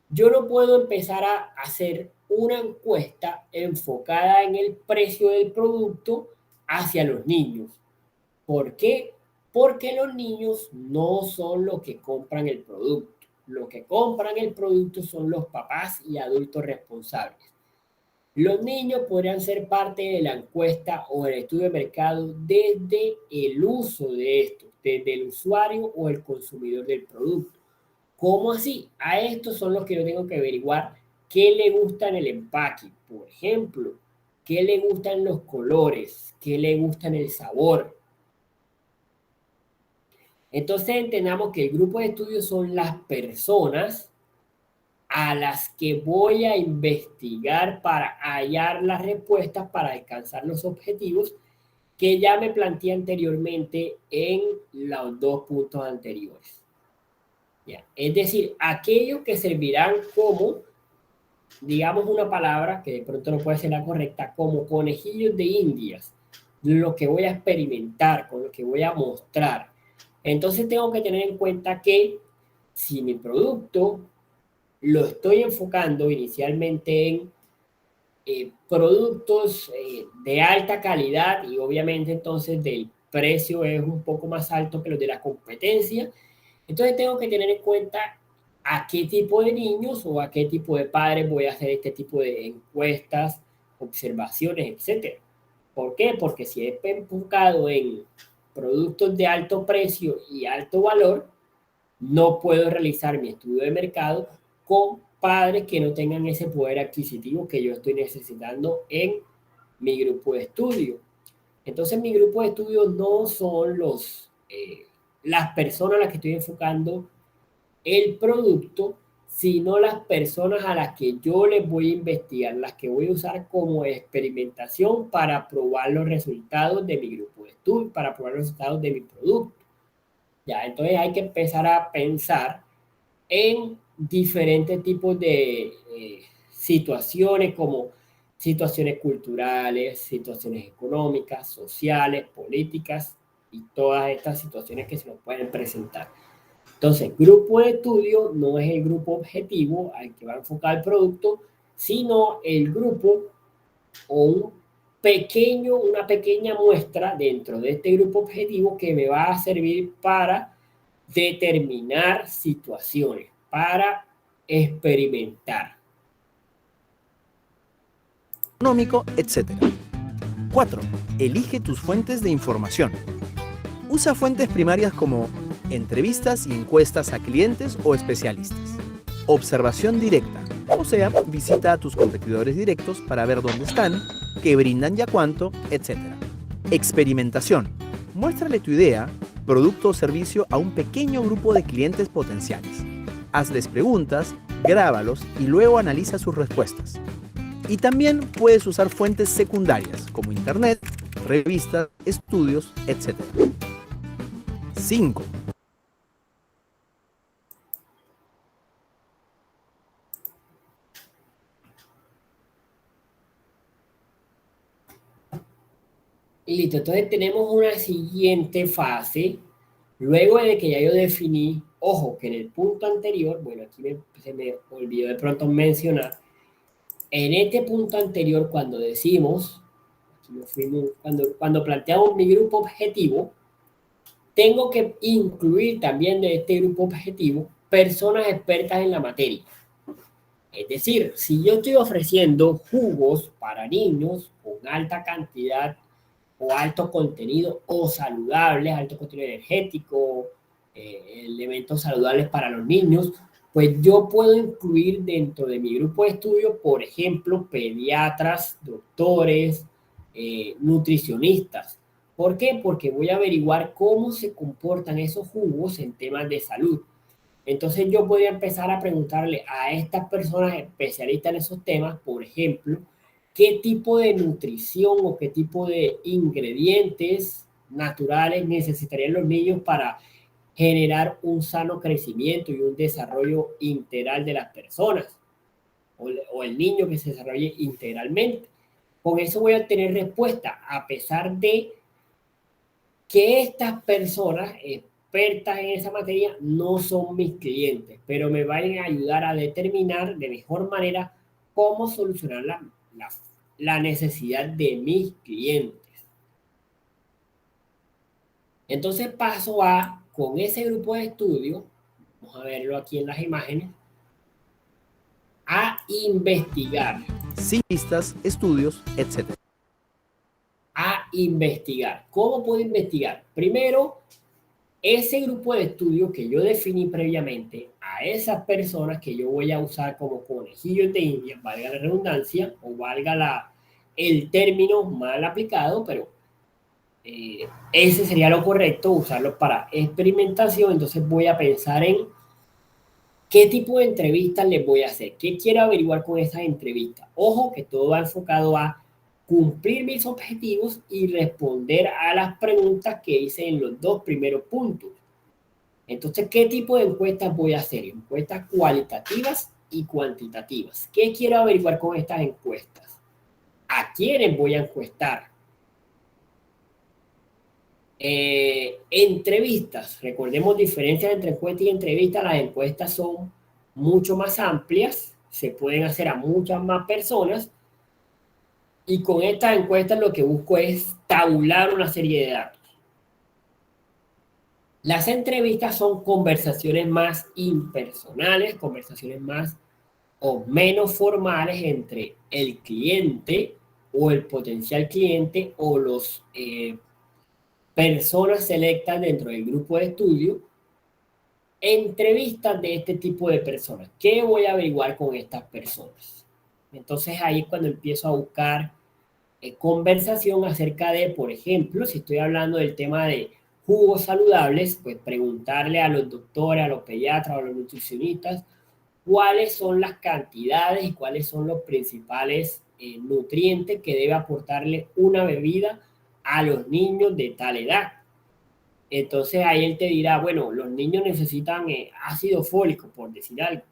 yo no puedo empezar a hacer una encuesta enfocada en el precio del producto hacia los niños. ¿Por qué? Porque los niños no son los que compran el producto. Los que compran el producto son los papás y adultos responsables. Los niños podrían ser parte de la encuesta o el estudio de mercado desde el uso de esto, desde el usuario o el consumidor del producto. ¿Cómo así? A estos son los que yo tengo que averiguar qué le gusta en el empaque, por ejemplo, qué le gustan los colores, qué le gusta en el sabor. Entonces entendamos que el grupo de estudio son las personas a las que voy a investigar para hallar las respuestas para alcanzar los objetivos que ya me planteé anteriormente en los dos puntos anteriores. ¿Ya? Es decir, aquellos que servirán como, digamos una palabra que de pronto no puede ser la correcta, como conejillos de indias, lo que voy a experimentar, con lo que voy a mostrar. Entonces tengo que tener en cuenta que si mi producto lo estoy enfocando inicialmente en productos de alta calidad y obviamente entonces del precio es un poco más alto que los de la competencia, entonces tengo que tener en cuenta a qué tipo de niños o a qué tipo de padres voy a hacer este tipo de encuestas, observaciones, etc. ¿Por qué? Porque si es enfocado en productos de alto precio y alto valor, no puedo realizar mi estudio de mercado con padres que no tengan ese poder adquisitivo que yo estoy necesitando en mi grupo de estudio. Entonces, mi grupo de estudio no son las personas a las que estoy enfocando el producto, sino las personas a las que yo les voy a investigar, las que voy a usar como experimentación para probar los resultados de mi grupo de estudio, para probar los resultados de mi producto. Ya, entonces hay que empezar a pensar en diferentes tipos de situaciones como situaciones culturales, situaciones económicas, sociales, políticas y todas estas situaciones que se nos pueden presentar. Entonces, grupo de estudio no es el grupo objetivo al que va a enfocar el producto, sino el grupo o una pequeña muestra dentro de este grupo objetivo que me va a servir para determinar situaciones, para experimentar. Económico, etc. 4. Elige tus fuentes de información. Usa fuentes primarias como entrevistas y encuestas a clientes o especialistas. Observación directa, o sea, visita a tus competidores directos para ver dónde están, qué brindan y a cuánto, etc. Experimentación. Muéstrale tu idea, producto o servicio a un pequeño grupo de clientes potenciales. Hazles preguntas, grábalos y luego analiza sus respuestas. Y también puedes usar fuentes secundarias como internet, revistas, estudios, etc. 5. Listo, entonces tenemos una siguiente fase. Luego de que ya yo definí, ojo, que en el punto anterior, bueno, aquí se me olvidó de pronto mencionar, en este punto anterior, cuando decimos, aquí nos fuimos, cuando planteamos mi grupo objetivo, tengo que incluir también de este grupo objetivo personas expertas en la materia. Es decir, si yo estoy ofreciendo jugos para niños con alta cantidad o alto contenido o saludables, alto contenido energético, elementos saludables para los niños, pues yo puedo incluir dentro de mi grupo de estudio, por ejemplo, pediatras, doctores, nutricionistas. ¿Por qué? Porque voy a averiguar cómo se comportan esos jugos en temas de salud. Entonces yo podría empezar a preguntarle a estas personas especialistas en esos temas, por ejemplo, qué tipo de nutrición o qué tipo de ingredientes naturales necesitarían los niños para generar un sano crecimiento y un desarrollo integral de las personas o el niño que se desarrolle integralmente. Con eso voy a tener respuesta, a pesar de que estas personas expertas en esa materia no son mis clientes, pero me van a ayudar a determinar de mejor manera cómo solucionar la necesidad de mis clientes. Entonces paso a, con ese grupo de estudio, vamos a verlo aquí en las imágenes, a investigar. Sin vistas, estudios, etc. A investigar. ¿Cómo puedo investigar? Primero, ese grupo de estudio que yo definí previamente, a esas personas que yo voy a usar como conejillos de India, valga la redundancia o valga el término mal aplicado, pero ese sería lo correcto, usarlo para experimentación. Entonces voy a pensar en qué tipo de entrevistas les voy a hacer, qué quiero averiguar con esas entrevistas. Ojo que todo va enfocado a cumplir mis objetivos y responder a las preguntas que hice en los dos primeros puntos. Entonces, ¿qué tipo de encuestas voy a hacer? Encuestas cualitativas y cuantitativas. ¿Qué quiero averiguar con estas encuestas? ¿A quiénes voy a encuestar? Entrevistas. Recordemos diferencias entre encuestas y entrevistas. Las encuestas son mucho más amplias, se pueden hacer a muchas más personas. Y con estas encuestas lo que busco es tabular una serie de datos. Las entrevistas son conversaciones más impersonales, conversaciones más o menos formales entre el cliente o el potencial cliente o los personas selectas dentro del grupo de estudio. Entrevistas de este tipo de personas. ¿Qué voy a averiguar con estas personas? Entonces ahí es cuando empiezo a buscar conversación acerca de, por ejemplo, si estoy hablando del tema de jugos saludables, pues preguntarle a los doctores, a los pediatras, a los nutricionistas, cuáles son las cantidades y cuáles son los principales nutrientes que debe aportarle una bebida a los niños de tal edad. Entonces ahí él te dirá, bueno, los niños necesitan ácido fólico, por decir algo.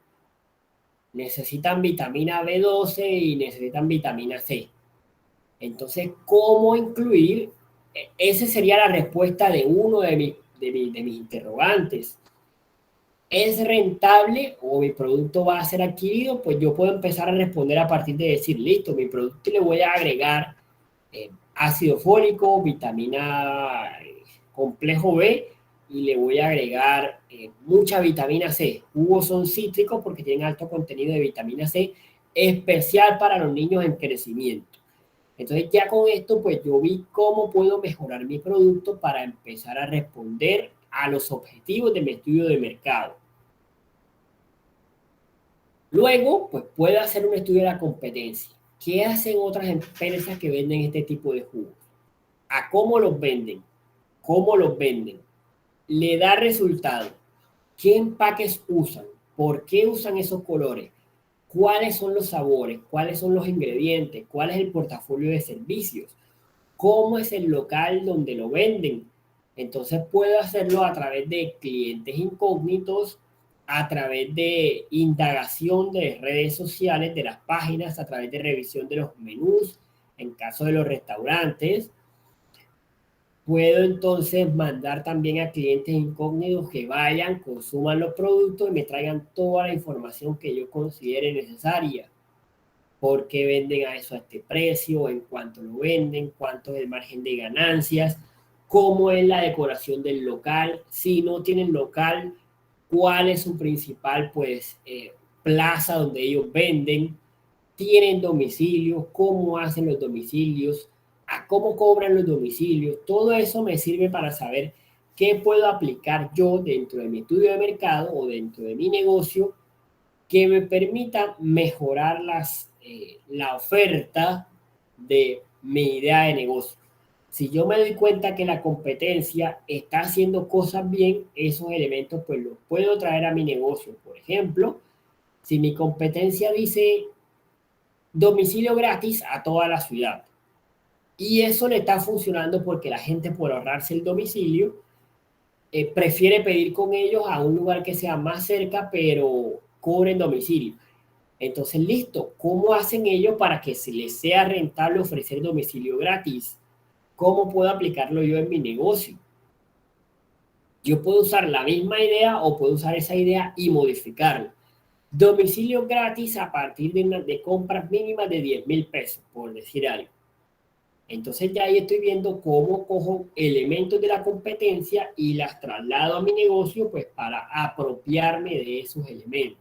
Necesitan vitamina B12 y necesitan vitamina C. Entonces, ¿cómo incluir? Esa sería la respuesta de uno de mis interrogantes. ¿Es rentable o mi producto va a ser adquirido? Pues yo puedo empezar a responder a partir de decir, listo, mi producto le voy a agregar ácido fólico, vitamina complejo B y le voy a agregar mucha vitamina C. Jugos son cítricos porque tienen alto contenido de vitamina C, especial para los niños en crecimiento. Entonces ya con esto pues yo vi cómo puedo mejorar mi producto para empezar a responder a los objetivos de mi estudio de mercado. Luego pues puedo hacer un estudio de la competencia. ¿Qué hacen otras empresas que venden este tipo de jugos? ¿A cómo los venden? ¿Cómo los venden? ¿Le da resultado? ¿Qué empaques usan? ¿Por qué usan esos colores? ¿Cuáles son los sabores? ¿Cuáles son los ingredientes? ¿Cuál es el portafolio de servicios? ¿Cómo es el local donde lo venden? Entonces puedo hacerlo a través de clientes incógnitos, a través de indagación de redes sociales, de las páginas, a través de revisión de los menús, en caso de los restaurantes, puedo entonces mandar también a clientes incógnitos que vayan, consuman los productos y me traigan toda la información que yo considere necesaria. ¿Por qué venden a eso a este precio? ¿En cuánto lo venden? ¿Cuánto es el margen de ganancias? ¿Cómo es la decoración del local? Si no tienen local, ¿cuál es su principal plaza donde ellos venden? ¿Tienen domicilios? ¿Cómo hacen los domicilios? ¿A cómo cobran los domicilios? Todo eso me sirve para saber qué puedo aplicar yo dentro de mi estudio de mercado o dentro de mi negocio que me permita mejorar la oferta de mi idea de negocio. Si yo me doy cuenta que la competencia está haciendo cosas bien, esos elementos pues los puedo traer a mi negocio. Por ejemplo, si mi competencia dice domicilio gratis a toda la ciudad y eso le está funcionando porque la gente por ahorrarse el domicilio prefiere pedir con ellos a un lugar que sea más cerca pero cobren domicilio. Entonces, listo, ¿cómo hacen ellos para que se les sea rentable ofrecer domicilio gratis? ¿Cómo puedo aplicarlo yo en mi negocio? Yo puedo usar la misma idea o puedo usar esa idea y modificarla. Domicilio gratis a partir de compras mínimas de 10,000 pesos, por decir algo. Entonces ya ahí estoy viendo cómo cojo elementos de la competencia y las traslado a mi negocio pues para apropiarme de esos elementos.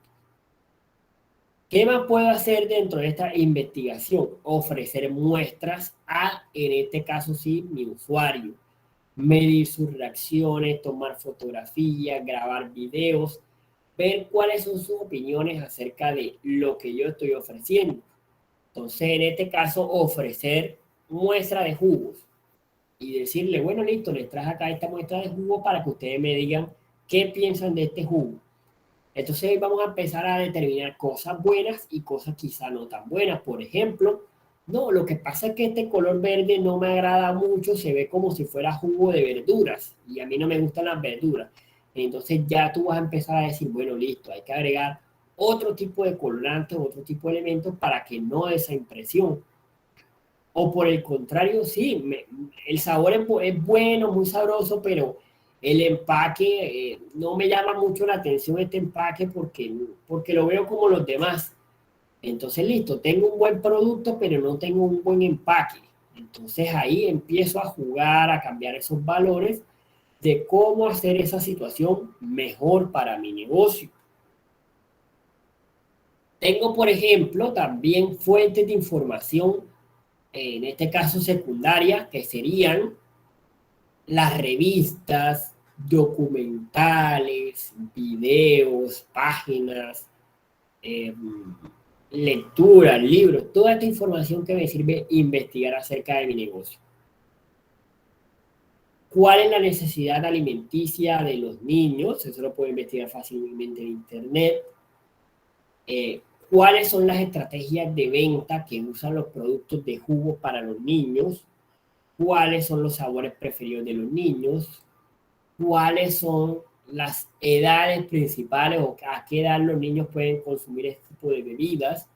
¿Qué más puedo hacer dentro de esta investigación? Ofrecer muestras a, en este caso sí, mi usuario. Medir sus reacciones, tomar fotografías, grabar videos, ver cuáles son sus opiniones acerca de lo que yo estoy ofreciendo. Entonces, en este caso, ofrecer muestra de jugos y decirle, bueno, listo, les traje acá esta muestra de jugo para que ustedes me digan qué piensan de este jugo. Entonces vamos a empezar a determinar cosas buenas y cosas quizá no tan buenas. Por ejemplo, no, lo que pasa es que este color verde no me agrada mucho, se ve como si fuera jugo de verduras y a mí no me gustan las verduras. Entonces ya tú vas a empezar a decir, bueno, listo, hay que agregar otro tipo de colorantes, otro tipo de elementos para que no dé esa impresión. O por el contrario, sí, el sabor es bueno, muy sabroso, pero el empaque no me llama mucho la atención este empaque porque lo veo como los demás. Entonces, listo, tengo un buen producto, pero no tengo un buen empaque. Entonces ahí empiezo a jugar, a cambiar esos valores de cómo hacer esa situación mejor para mi negocio. Tengo, por ejemplo, también fuentes de información, en este caso secundaria, que serían las revistas, documentales, videos, páginas, lecturas, libros, toda esta información que me sirve investigar acerca de mi negocio. ¿Cuál es la necesidad alimenticia de los niños? Eso lo puedo investigar fácilmente en internet. ¿Cuáles son las estrategias de venta que usan los productos de jugo para los niños? ¿Cuáles son los sabores preferidos de los niños? ¿Cuáles son las edades principales o a qué edad los niños pueden consumir este tipo de bebidas?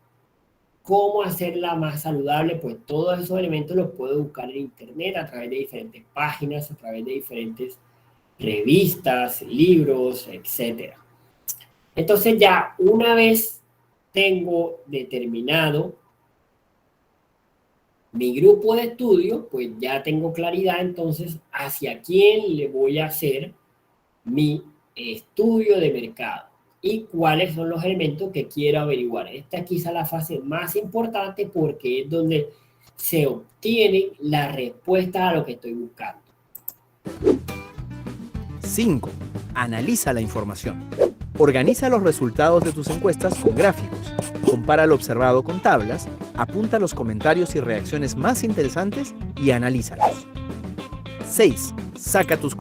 ¿Cómo hacerla más saludable? Pues todos esos elementos los puedo buscar en internet a través de diferentes páginas, a través de diferentes revistas, libros, etc. Entonces ya una vez tengo determinado mi grupo de estudio, pues ya tengo claridad entonces hacia quién le voy a hacer mi estudio de mercado y cuáles son los elementos que quiero averiguar. Esta es quizá la fase más importante porque es donde se obtienen las respuestas a lo que estoy buscando. 5. Analiza la información. Organiza los resultados de tus encuestas con gráficos. Compara lo observado con tablas, apunta los comentarios y reacciones más interesantes y analízalos. 6. Saca tus...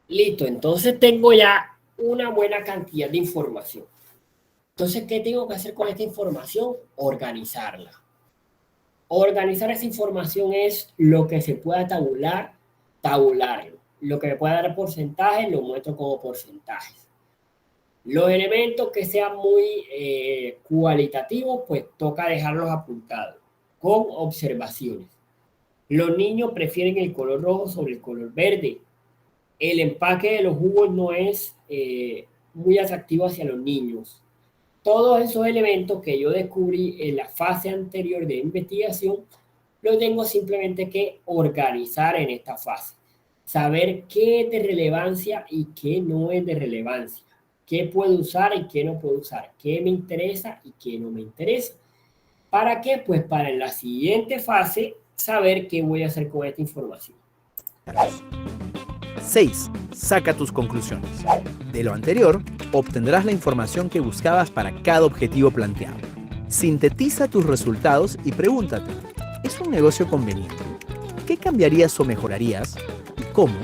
Listo, entonces tengo ya una buena cantidad de información. Entonces, ¿qué tengo que hacer con esta información? Organizarla. Organizar esa información es lo que se pueda tabular, tabularlo. Lo que me pueda dar porcentajes, lo muestro como porcentajes. Los elementos que sean muy cualitativos, pues toca dejarlos apuntados con observaciones. Los niños prefieren el color rojo sobre el color verde. El empaque de los jugos no es muy atractivo hacia los niños. Todos esos elementos que yo descubrí en la fase anterior de investigación, los tengo simplemente que organizar en esta fase. Saber qué es de relevancia y qué no es de relevancia. Qué puedo usar y qué no puedo usar. Qué me interesa y qué no me interesa. ¿Para qué? Pues para en la siguiente fase saber qué voy a hacer con esta información. 6. Saca tus conclusiones. De lo anterior, obtendrás la información que buscabas para cada objetivo planteado. Sintetiza tus resultados y pregúntate, ¿es un negocio conveniente? ¿Qué cambiarías o mejorarías? ¿Y cómo?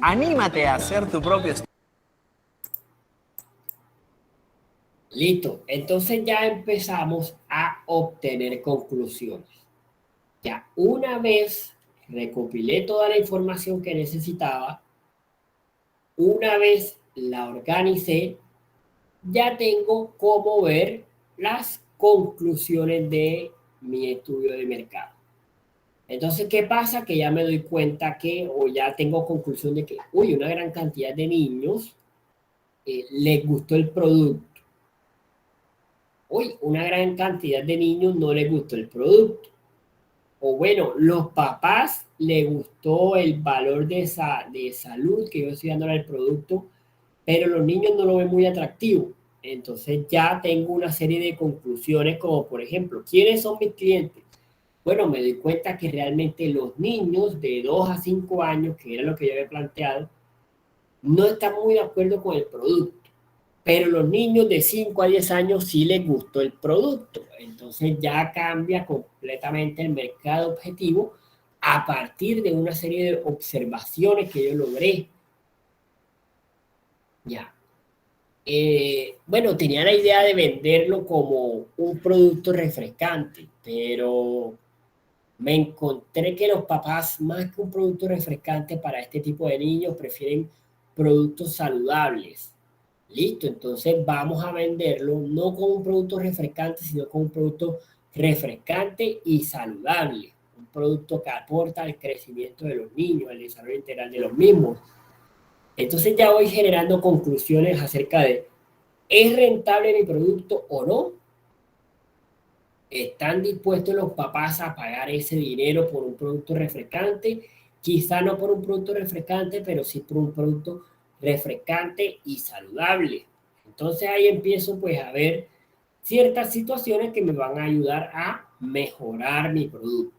Anímate a hacer tu propio estudio. Listo, entonces ya empezamos a obtener conclusiones. Ya una vez recopilé toda la información que necesitaba, una vez la organicé, ya tengo cómo ver las conclusiones de mi estudio de mercado. Entonces, ¿qué pasa? Que ya me doy cuenta que, o ya tengo conclusión de que, uy, una gran cantidad de niños les gustó el producto. Uy, una gran cantidad de niños no les gustó el producto. O bueno, los papás les gustó el valor de salud que yo estoy dando al producto, pero los niños no lo ven muy atractivo. Entonces ya tengo una serie de conclusiones como por ejemplo, ¿quiénes son mis clientes? Bueno, me doy cuenta que realmente los niños de 2 a 5 años, que era lo que yo había planteado, no están muy de acuerdo con el producto. Pero los niños de 5 a 10 años sí les gustó el producto. Entonces ya cambia completamente el mercado objetivo a partir de una serie de observaciones que yo logré. Ya. Bueno, tenía la idea de venderlo como un producto refrescante, pero me encontré que los papás, más que un producto refrescante para este tipo de niños, prefieren productos saludables. Listo, entonces vamos a venderlo no como un producto refrescante, sino como un producto refrescante y saludable. Un producto que aporta al crecimiento de los niños, al desarrollo integral de los mismos. Entonces ya voy generando conclusiones acerca de, ¿es rentable mi producto o no? ¿Están dispuestos los papás a pagar ese dinero por un producto refrescante? Quizá no por un producto refrescante, pero sí por un producto refrescante y saludable. Entonces ahí empiezo pues a ver ciertas situaciones que me van a ayudar a mejorar mi producto.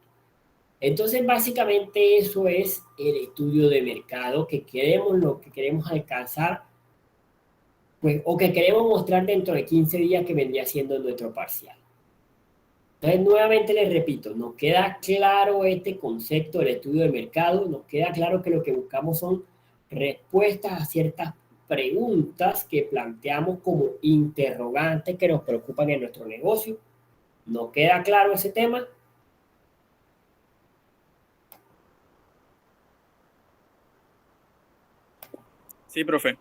Entonces básicamente eso es el estudio de mercado que queremos, lo que queremos alcanzar, pues, o que queremos mostrar dentro de 15 días que vendría siendo nuestro parcial. Entonces, nuevamente les repito, nos queda claro este concepto del estudio de mercado, nos queda claro que lo que buscamos son respuestas a ciertas preguntas que planteamos como interrogantes que nos preocupan en nuestro negocio. ¿Nos queda claro ese tema? Sí, profe.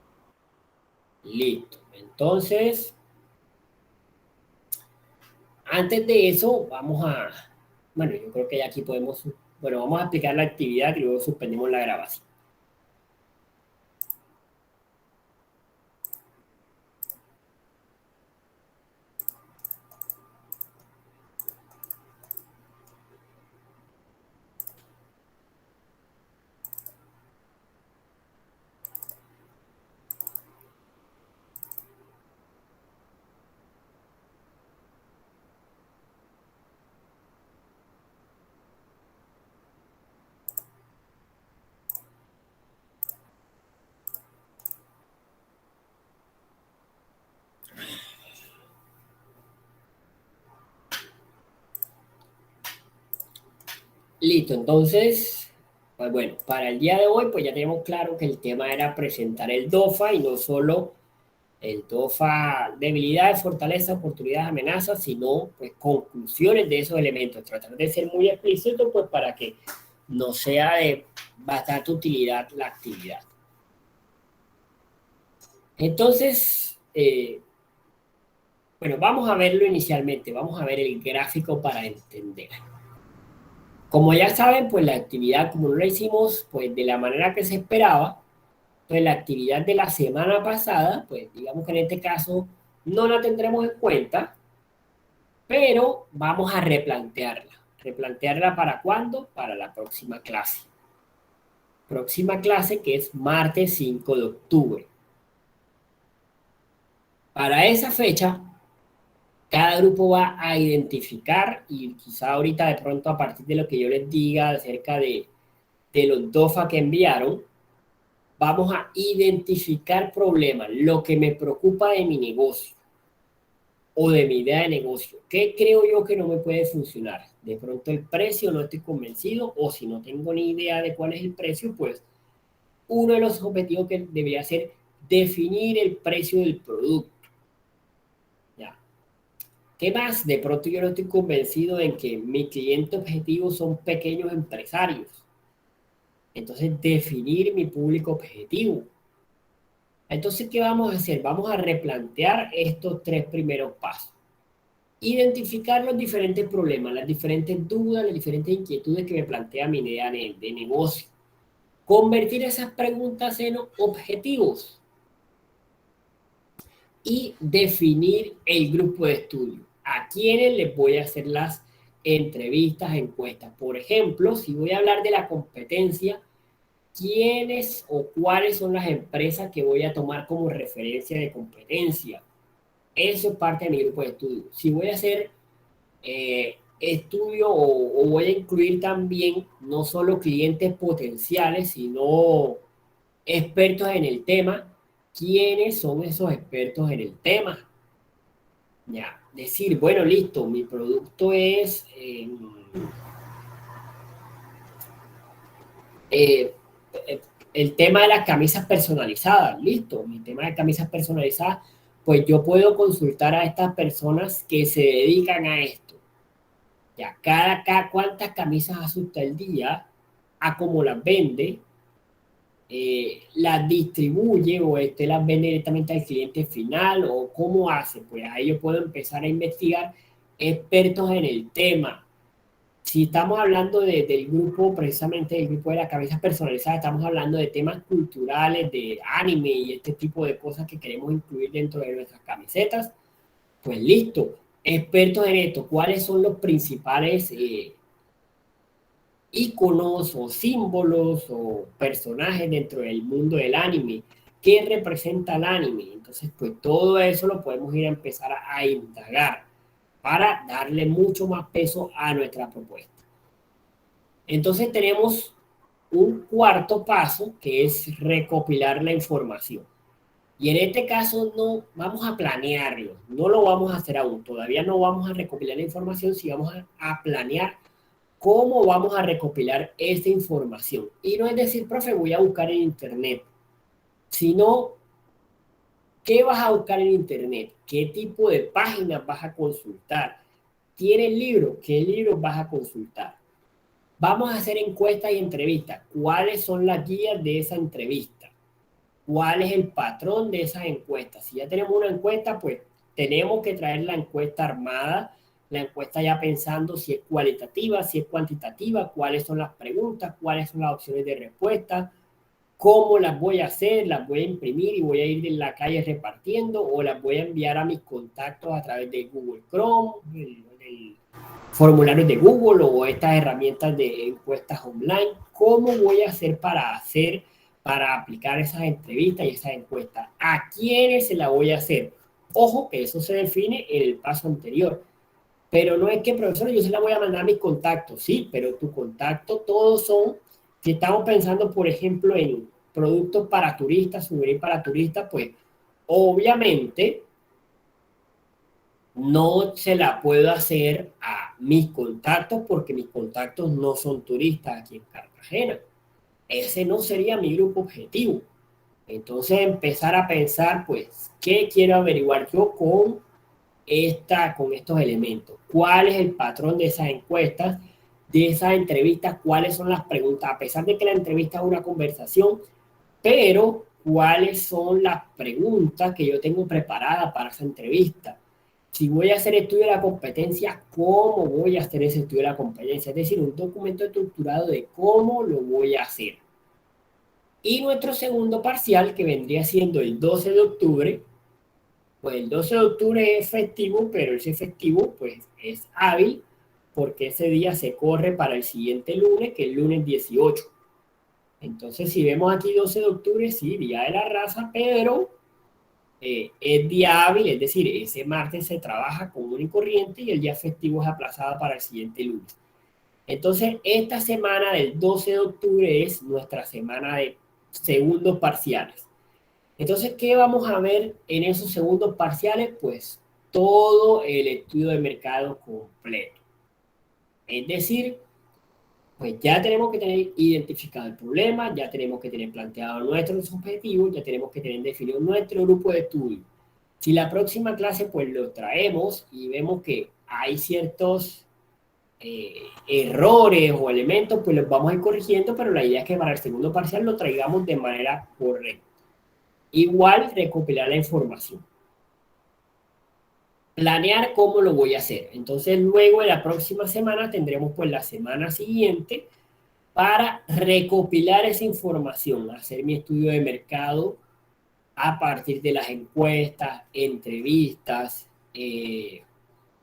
Listo. Entonces, antes de eso, bueno, yo creo que ya aquí podemos, bueno, vamos a explicar la actividad y luego suspendemos la grabación. Listo, entonces, pues bueno, para el día de hoy, pues ya tenemos claro que el tema era presentar el DOFA y no solo el DOFA debilidades, fortalezas, oportunidades, amenazas, sino pues conclusiones de esos elementos. Tratar de ser muy explícito, pues para que no sea de bastante utilidad la actividad. Entonces, bueno, vamos a verlo inicialmente, vamos a ver el gráfico para entender. Como ya saben, pues la actividad, como no la hicimos pues de la manera que se esperaba, pues la actividad de la semana pasada, pues digamos que en este caso no la tendremos en cuenta, pero vamos a replantearla. ¿Replantearla para cuándo? Para la próxima clase. Próxima clase que es martes 5 de octubre. Para esa fecha, cada grupo va a identificar, y quizá ahorita de pronto a partir de lo que yo les diga acerca de los DOFA que enviaron, vamos a identificar problemas, lo que me preocupa de mi negocio o de mi idea de negocio. ¿Qué creo yo que no me puede funcionar? De pronto el precio, no estoy convencido, o si no tengo ni idea de cuál es el precio, pues uno de los objetivos que debería ser definir el precio del producto. ¿Ya? ¿Qué más? De pronto yo no estoy convencido en que mi cliente objetivo son pequeños empresarios. Entonces, definir mi público objetivo. Entonces, ¿qué vamos a hacer? Vamos a replantear estos 3 primeros pasos. Identificar los diferentes problemas, las diferentes dudas, las diferentes inquietudes que me plantea mi idea de negocio. Convertir esas preguntas en objetivos. Y definir el grupo de estudio. ¿A quiénes les voy a hacer las entrevistas, encuestas? Por ejemplo, si voy a hablar de la competencia, ¿quiénes o cuáles son las empresas que voy a tomar como referencia de competencia? Eso es parte de mi grupo de estudio. Si voy a hacer estudio o voy a incluir también no solo clientes potenciales, sino expertos en el tema, ¿quiénes son esos expertos en el tema? Ya, decir, bueno, listo, mi producto es eh, el tema de las camisas personalizadas, listo, mi tema de camisas personalizadas, pues yo puedo consultar a estas personas que se dedican a esto. Ya, cada cuántas camisas hace usted al día, a cómo las vende, las distribuye o las vende directamente al cliente final o cómo hace, pues ahí yo puedo empezar a investigar expertos en el tema. Si estamos hablando del grupo, precisamente del grupo de las camisas personalizadas, estamos hablando de temas culturales, de anime y este tipo de cosas que queremos incluir dentro de nuestras camisetas, pues listo, expertos en esto, ¿cuáles son los principales íconos o símbolos o personajes dentro del mundo del anime? ¿Qué representa el anime? Entonces, pues todo eso lo podemos ir a empezar a indagar para darle mucho más peso a nuestra propuesta. Entonces tenemos un cuarto paso que es recopilar la información. Y en este caso no vamos a planearlo, no lo vamos a hacer aún, todavía no vamos a recopilar la información, si vamos a planear cómo vamos a recopilar esta información. Y no es decir, profe, voy a buscar en internet, sino ¿qué vas a buscar en internet? ¿Qué tipo de páginas vas a consultar? ¿Tienes libros? ¿Qué libros vas a consultar? Vamos a hacer encuestas y entrevistas. ¿Cuáles son las guías de esa entrevista? ¿Cuál es el patrón de esas encuestas? Si ya tenemos una encuesta, pues tenemos que traer la encuesta armada, la encuesta ya pensando si es cualitativa, si es cuantitativa, cuáles son las preguntas, cuáles son las opciones de respuesta, cómo las voy a hacer, las voy a imprimir y voy a ir en la calle repartiendo o las voy a enviar a mis contactos a través de Google Chrome, el formularios de Google o estas herramientas de encuestas online. ¿Cómo voy a hacer para aplicar esas entrevistas y esas encuestas? ¿A quiénes se las voy a hacer? Ojo que eso se define en el paso anterior. Pero no es que, profesor, yo se la voy a mandar a mis contactos. Sí, pero tu contacto todos son, si estamos pensando, por ejemplo, en productos para turistas, souvenir para turistas, pues obviamente no se la puedo hacer a mis contactos porque mis contactos no son turistas aquí en Cartagena. Ese no sería mi grupo objetivo. Entonces empezar a pensar, pues, ¿qué quiero averiguar yo con estos elementos? ¿Cuál es el patrón de esas encuestas, de esas entrevistas? ¿Cuáles son las preguntas? A pesar de que la entrevista es una conversación, pero ¿cuáles son las preguntas que yo tengo preparadas para esa entrevista? si voy a hacer estudio de la competencia, ¿cómo voy a hacer ese estudio de la competencia? Es decir, un documento estructurado de cómo lo voy a hacer. Y nuestro segundo parcial, que vendría siendo el 12 de octubre, pues el 12 de octubre es festivo, pero ese festivo pues es hábil porque ese día se corre para el siguiente lunes, que es el lunes 18. Entonces, si vemos aquí 12 de octubre, sí, Día de la Raza, pero es día hábil, es decir, ese martes se trabaja común y corriente y el día festivo es aplazado para el siguiente lunes. Entonces, esta semana del 12 de octubre es nuestra semana de segundos parciales. Entonces, ¿qué vamos a ver en esos segundos parciales? Pues todo el estudio de mercado completo. Es decir, pues ya tenemos que tener identificado el problema, ya tenemos que tener planteado nuestros objetivos, ya tenemos que tener definido nuestro grupo de estudio. Si la próxima clase pues lo traemos y vemos que hay ciertos errores o elementos, pues los vamos a ir corrigiendo, pero la idea es que para el segundo parcial lo traigamos de manera correcta. Igual recopilar la información. Planear cómo lo voy a hacer. Entonces luego de la próxima semana tendremos pues la semana siguiente para recopilar esa información, hacer mi estudio de mercado a partir de las encuestas, entrevistas,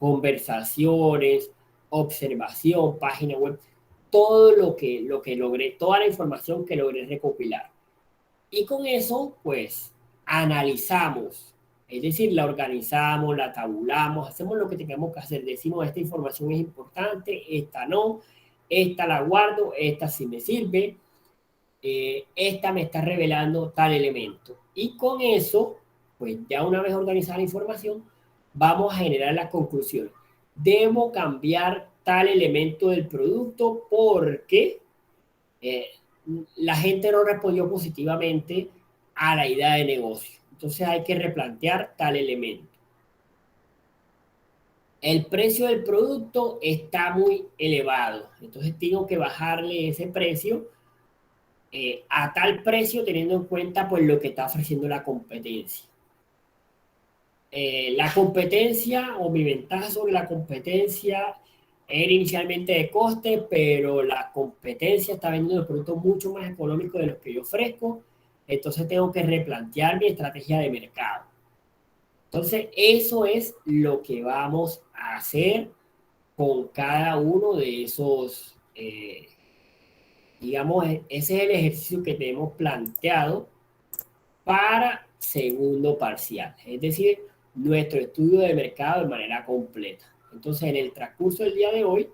conversaciones, observación, página web, todo lo que logré, toda la información que logré recopilar. Y con eso, pues, analizamos, es decir, la organizamos, la tabulamos, hacemos lo que tengamos que hacer, decimos, esta información es importante, esta no, esta la guardo, esta sí me sirve, esta me está revelando tal elemento. Y con eso, pues ya una vez organizada la información, vamos a generar las conclusiones. Debo cambiar tal elemento del producto porque la gente no respondió positivamente a la idea de negocio. Entonces hay que replantear tal elemento. El precio del producto está muy elevado. Entonces tengo que bajarle ese precio a tal precio teniendo en cuenta pues lo que está ofreciendo la competencia. La competencia o mi ventaja sobre la competencia era inicialmente de coste, pero la competencia está vendiendo el producto mucho más económico de los que yo ofrezco, entonces tengo que replantear mi estrategia de mercado. Entonces, eso es lo que vamos a hacer con cada uno de esos, digamos, ese es el ejercicio que tenemos planteado para segundo parcial, es decir, nuestro estudio de mercado de manera completa. Entonces, en el transcurso del día de hoy,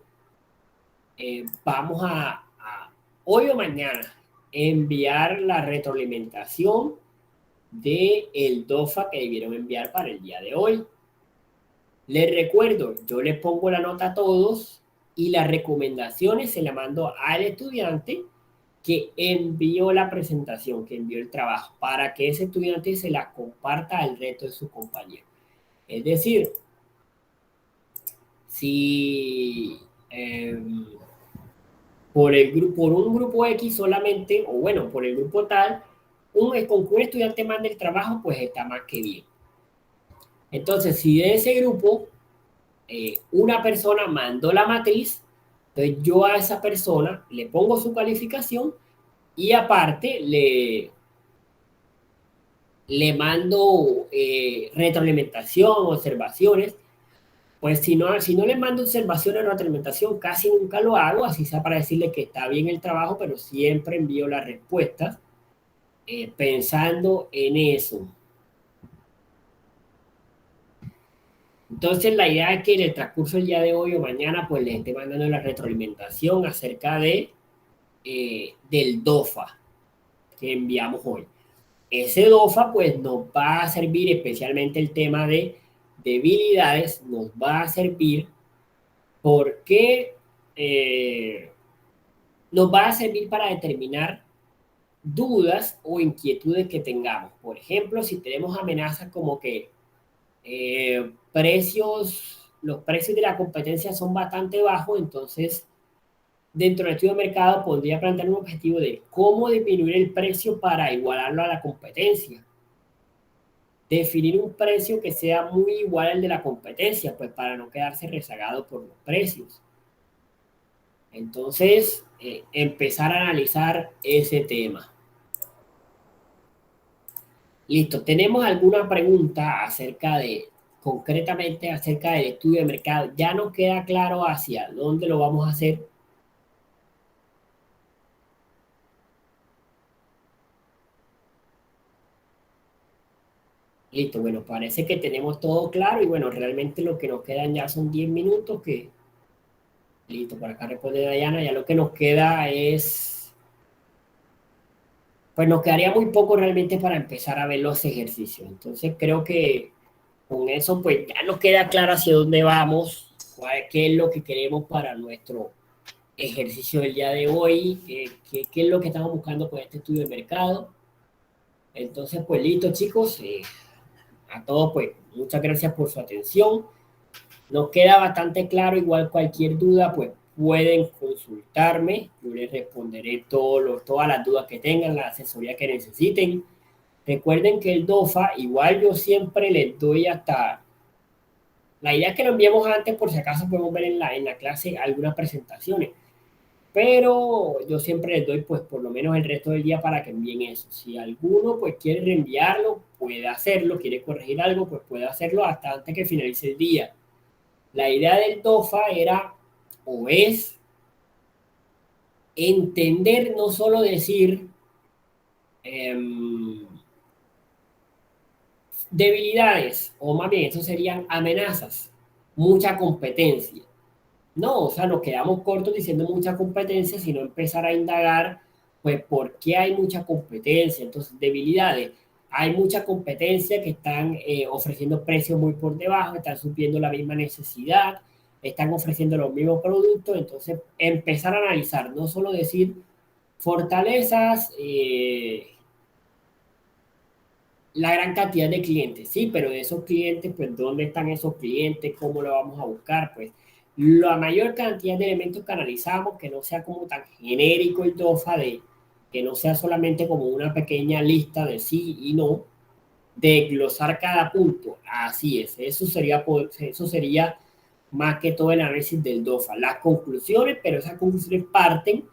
vamos hoy o mañana, enviar la retroalimentación del DOFA que debieron enviar para el día de hoy. Les recuerdo, yo les pongo la nota a todos y las recomendaciones se las mando al estudiante que envió la presentación, que envió el trabajo, para que ese estudiante se la comparta al resto de sus compañeros. Es decir, si por un grupo X solamente, o bueno, por el grupo tal, con que un estudiante mande el trabajo, pues está más que bien. Entonces, si de ese grupo una persona mandó la matriz, entonces yo a esa persona le pongo su calificación y aparte le mando retroalimentación, observaciones. Pues si no le mando observaciones o retroalimentación, casi nunca lo hago, así sea para decirle que está bien el trabajo, pero siempre envío las respuestas pensando en eso. Entonces la idea es que en el transcurso del día de hoy o mañana pues les esté mandando la retroalimentación acerca del DOFA que enviamos hoy. Ese DOFA pues nos va a servir, especialmente el tema de debilidades, nos va a servir porque nos va a servir para determinar dudas o inquietudes que tengamos. Por ejemplo, si tenemos amenazas como que los precios de la competencia son bastante bajos, entonces dentro del estudio de mercado podría plantear un objetivo de cómo disminuir el precio para igualarlo a la competencia. definir un precio que sea muy igual al de la competencia, pues para no quedarse rezagado por los precios. Entonces, empezar a analizar ese tema. Listo, ¿tenemos alguna pregunta concretamente acerca del estudio de mercado? ¿Ya nos queda claro hacia dónde lo vamos a hacer? Listo, bueno, parece que tenemos todo claro y bueno, realmente lo que nos quedan ya son 10 minutos que... Listo, por acá responde Dayana, ya lo que nos queda es... Pues nos quedaría muy poco realmente para empezar a ver los ejercicios. Entonces creo que con eso pues ya nos queda claro hacia dónde vamos, qué es lo que queremos para nuestro ejercicio del día de hoy, qué es lo que estamos buscando con este estudio de mercado. Entonces pues listo chicos, a todos pues muchas gracias por su atención. Nos queda bastante claro, igual cualquier duda pues pueden consultarme, yo les responderé todas las dudas que tengan, la asesoría que necesiten. Recuerden que el DOFA, igual yo siempre les doy hasta... La idea es que lo enviemos antes por si acaso podemos ver en la clase algunas presentaciones, pero yo siempre les doy pues por lo menos el resto del día para que envíen eso. Si alguno pues quiere reenviarlo, puede hacerlo, quiere corregir algo, pues puede hacerlo hasta antes que finalice el día. La idea del DOFA era o es entender, no solo decir debilidades, o más bien, eso serían amenazas, mucha competencia. No, o sea, nos quedamos cortos diciendo mucha competencia, sino empezar a indagar, pues, ¿por qué hay mucha competencia? Entonces, debilidades. Hay mucha competencia que están ofreciendo precios muy por debajo, están supliendo la misma necesidad, están ofreciendo los mismos productos. Entonces, empezar a analizar, no solo decir fortalezas, la gran cantidad de clientes, sí, pero de esos clientes, pues, ¿dónde están esos clientes? ¿Cómo lo vamos a buscar? Pues, la mayor cantidad de elementos que analizamos, que no sea como tan genérico el DOFA, que no sea solamente como una pequeña lista de sí y no, de glosar cada punto. Así es, eso sería más que todo el análisis del DOFA. Las conclusiones, pero esas conclusiones parten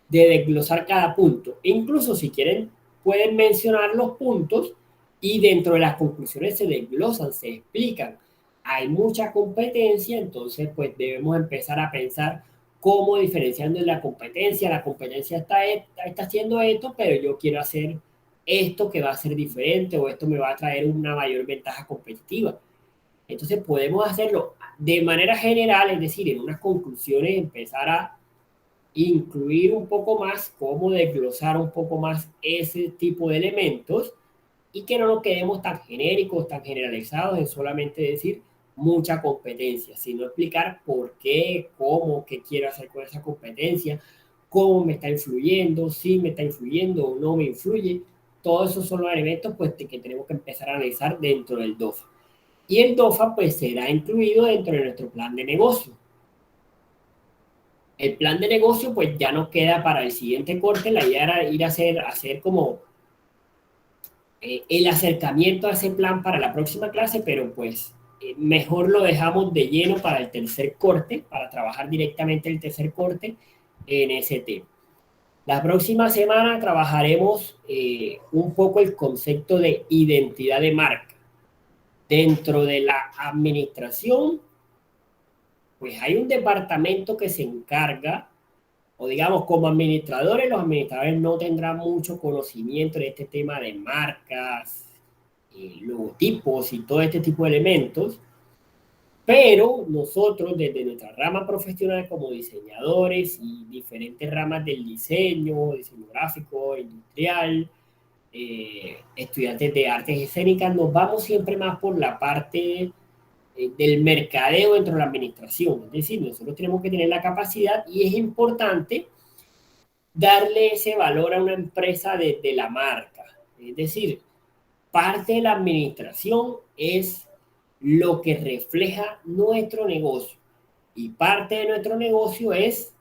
de desglosar cada punto. E incluso si quieren, pueden mencionar los puntos y dentro de las conclusiones se desglosan, se explican. Hay mucha competencia, entonces pues debemos empezar a pensar cómo diferenciando en la competencia. La competencia está haciendo esto, pero yo quiero hacer esto que va a ser diferente o esto me va a traer una mayor ventaja competitiva. Entonces podemos hacerlo de manera general, es decir, en unas conclusiones empezar a incluir un poco más, cómo desglosar un poco más ese tipo de elementos y que no nos quedemos tan genéricos, tan generalizados en solamente decir mucha competencia, sino explicar por qué, cómo, qué quiero hacer con esa competencia, cómo me está influyendo, si me está influyendo o no me influye. Todos esos son los elementos pues, que tenemos que empezar a analizar dentro del DOFA. Y el DOFA pues será incluido dentro de nuestro plan de negocio. El plan de negocio pues ya nos queda para el siguiente corte. La idea era ir a hacer como el acercamiento a ese plan para la próxima clase, pero pues mejor lo dejamos de lleno para el tercer corte, para trabajar directamente el tercer corte en ese tema. La próxima semana trabajaremos un poco el concepto de identidad de marca. Dentro de la administración, pues hay un departamento que se encarga, o digamos como administradores, los administradores no tendrán mucho conocimiento de este tema de marcas, logotipos y todo este tipo de elementos, pero nosotros desde nuestra rama profesional como diseñadores y diferentes ramas del diseño gráfico, industrial, estudiantes de artes escénicas, nos vamos siempre más por la parte del mercadeo dentro de la administración. Es decir, nosotros tenemos que tener la capacidad y es importante darle ese valor a una empresa desde la marca. Es decir, parte de la administración es lo que refleja nuestro negocio y parte de nuestro negocio es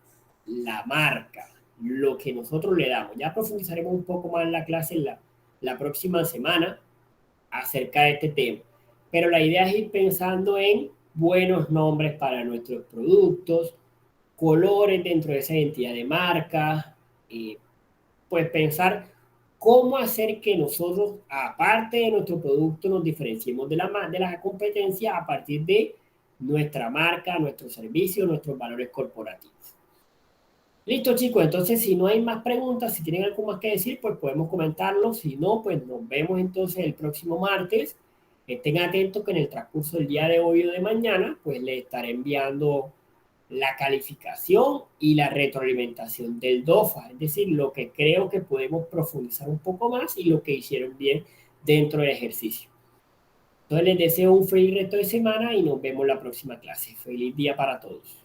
la marca, lo que nosotros le damos. Ya profundizaremos un poco más en la clase la próxima semana, acerca de este tema. Pero la idea es ir pensando en buenos nombres para nuestros productos, colores dentro de esa identidad de marca, pues pensar cómo hacer que nosotros, aparte de nuestro producto, nos diferenciemos de la competencia a partir de nuestra marca, nuestro servicio, nuestros valores corporativos. Listo, chicos. Entonces, si no hay más preguntas, si tienen algo más que decir, pues podemos comentarlo. Si no, pues nos vemos entonces el próximo martes. Estén atentos que en el transcurso del día de hoy o de mañana, pues les estaré enviando la calificación y la retroalimentación del DOFA, es decir, lo que creo que podemos profundizar un poco más y lo que hicieron bien dentro del ejercicio. Entonces les deseo un feliz resto de semana y nos vemos la próxima clase. Feliz día para todos.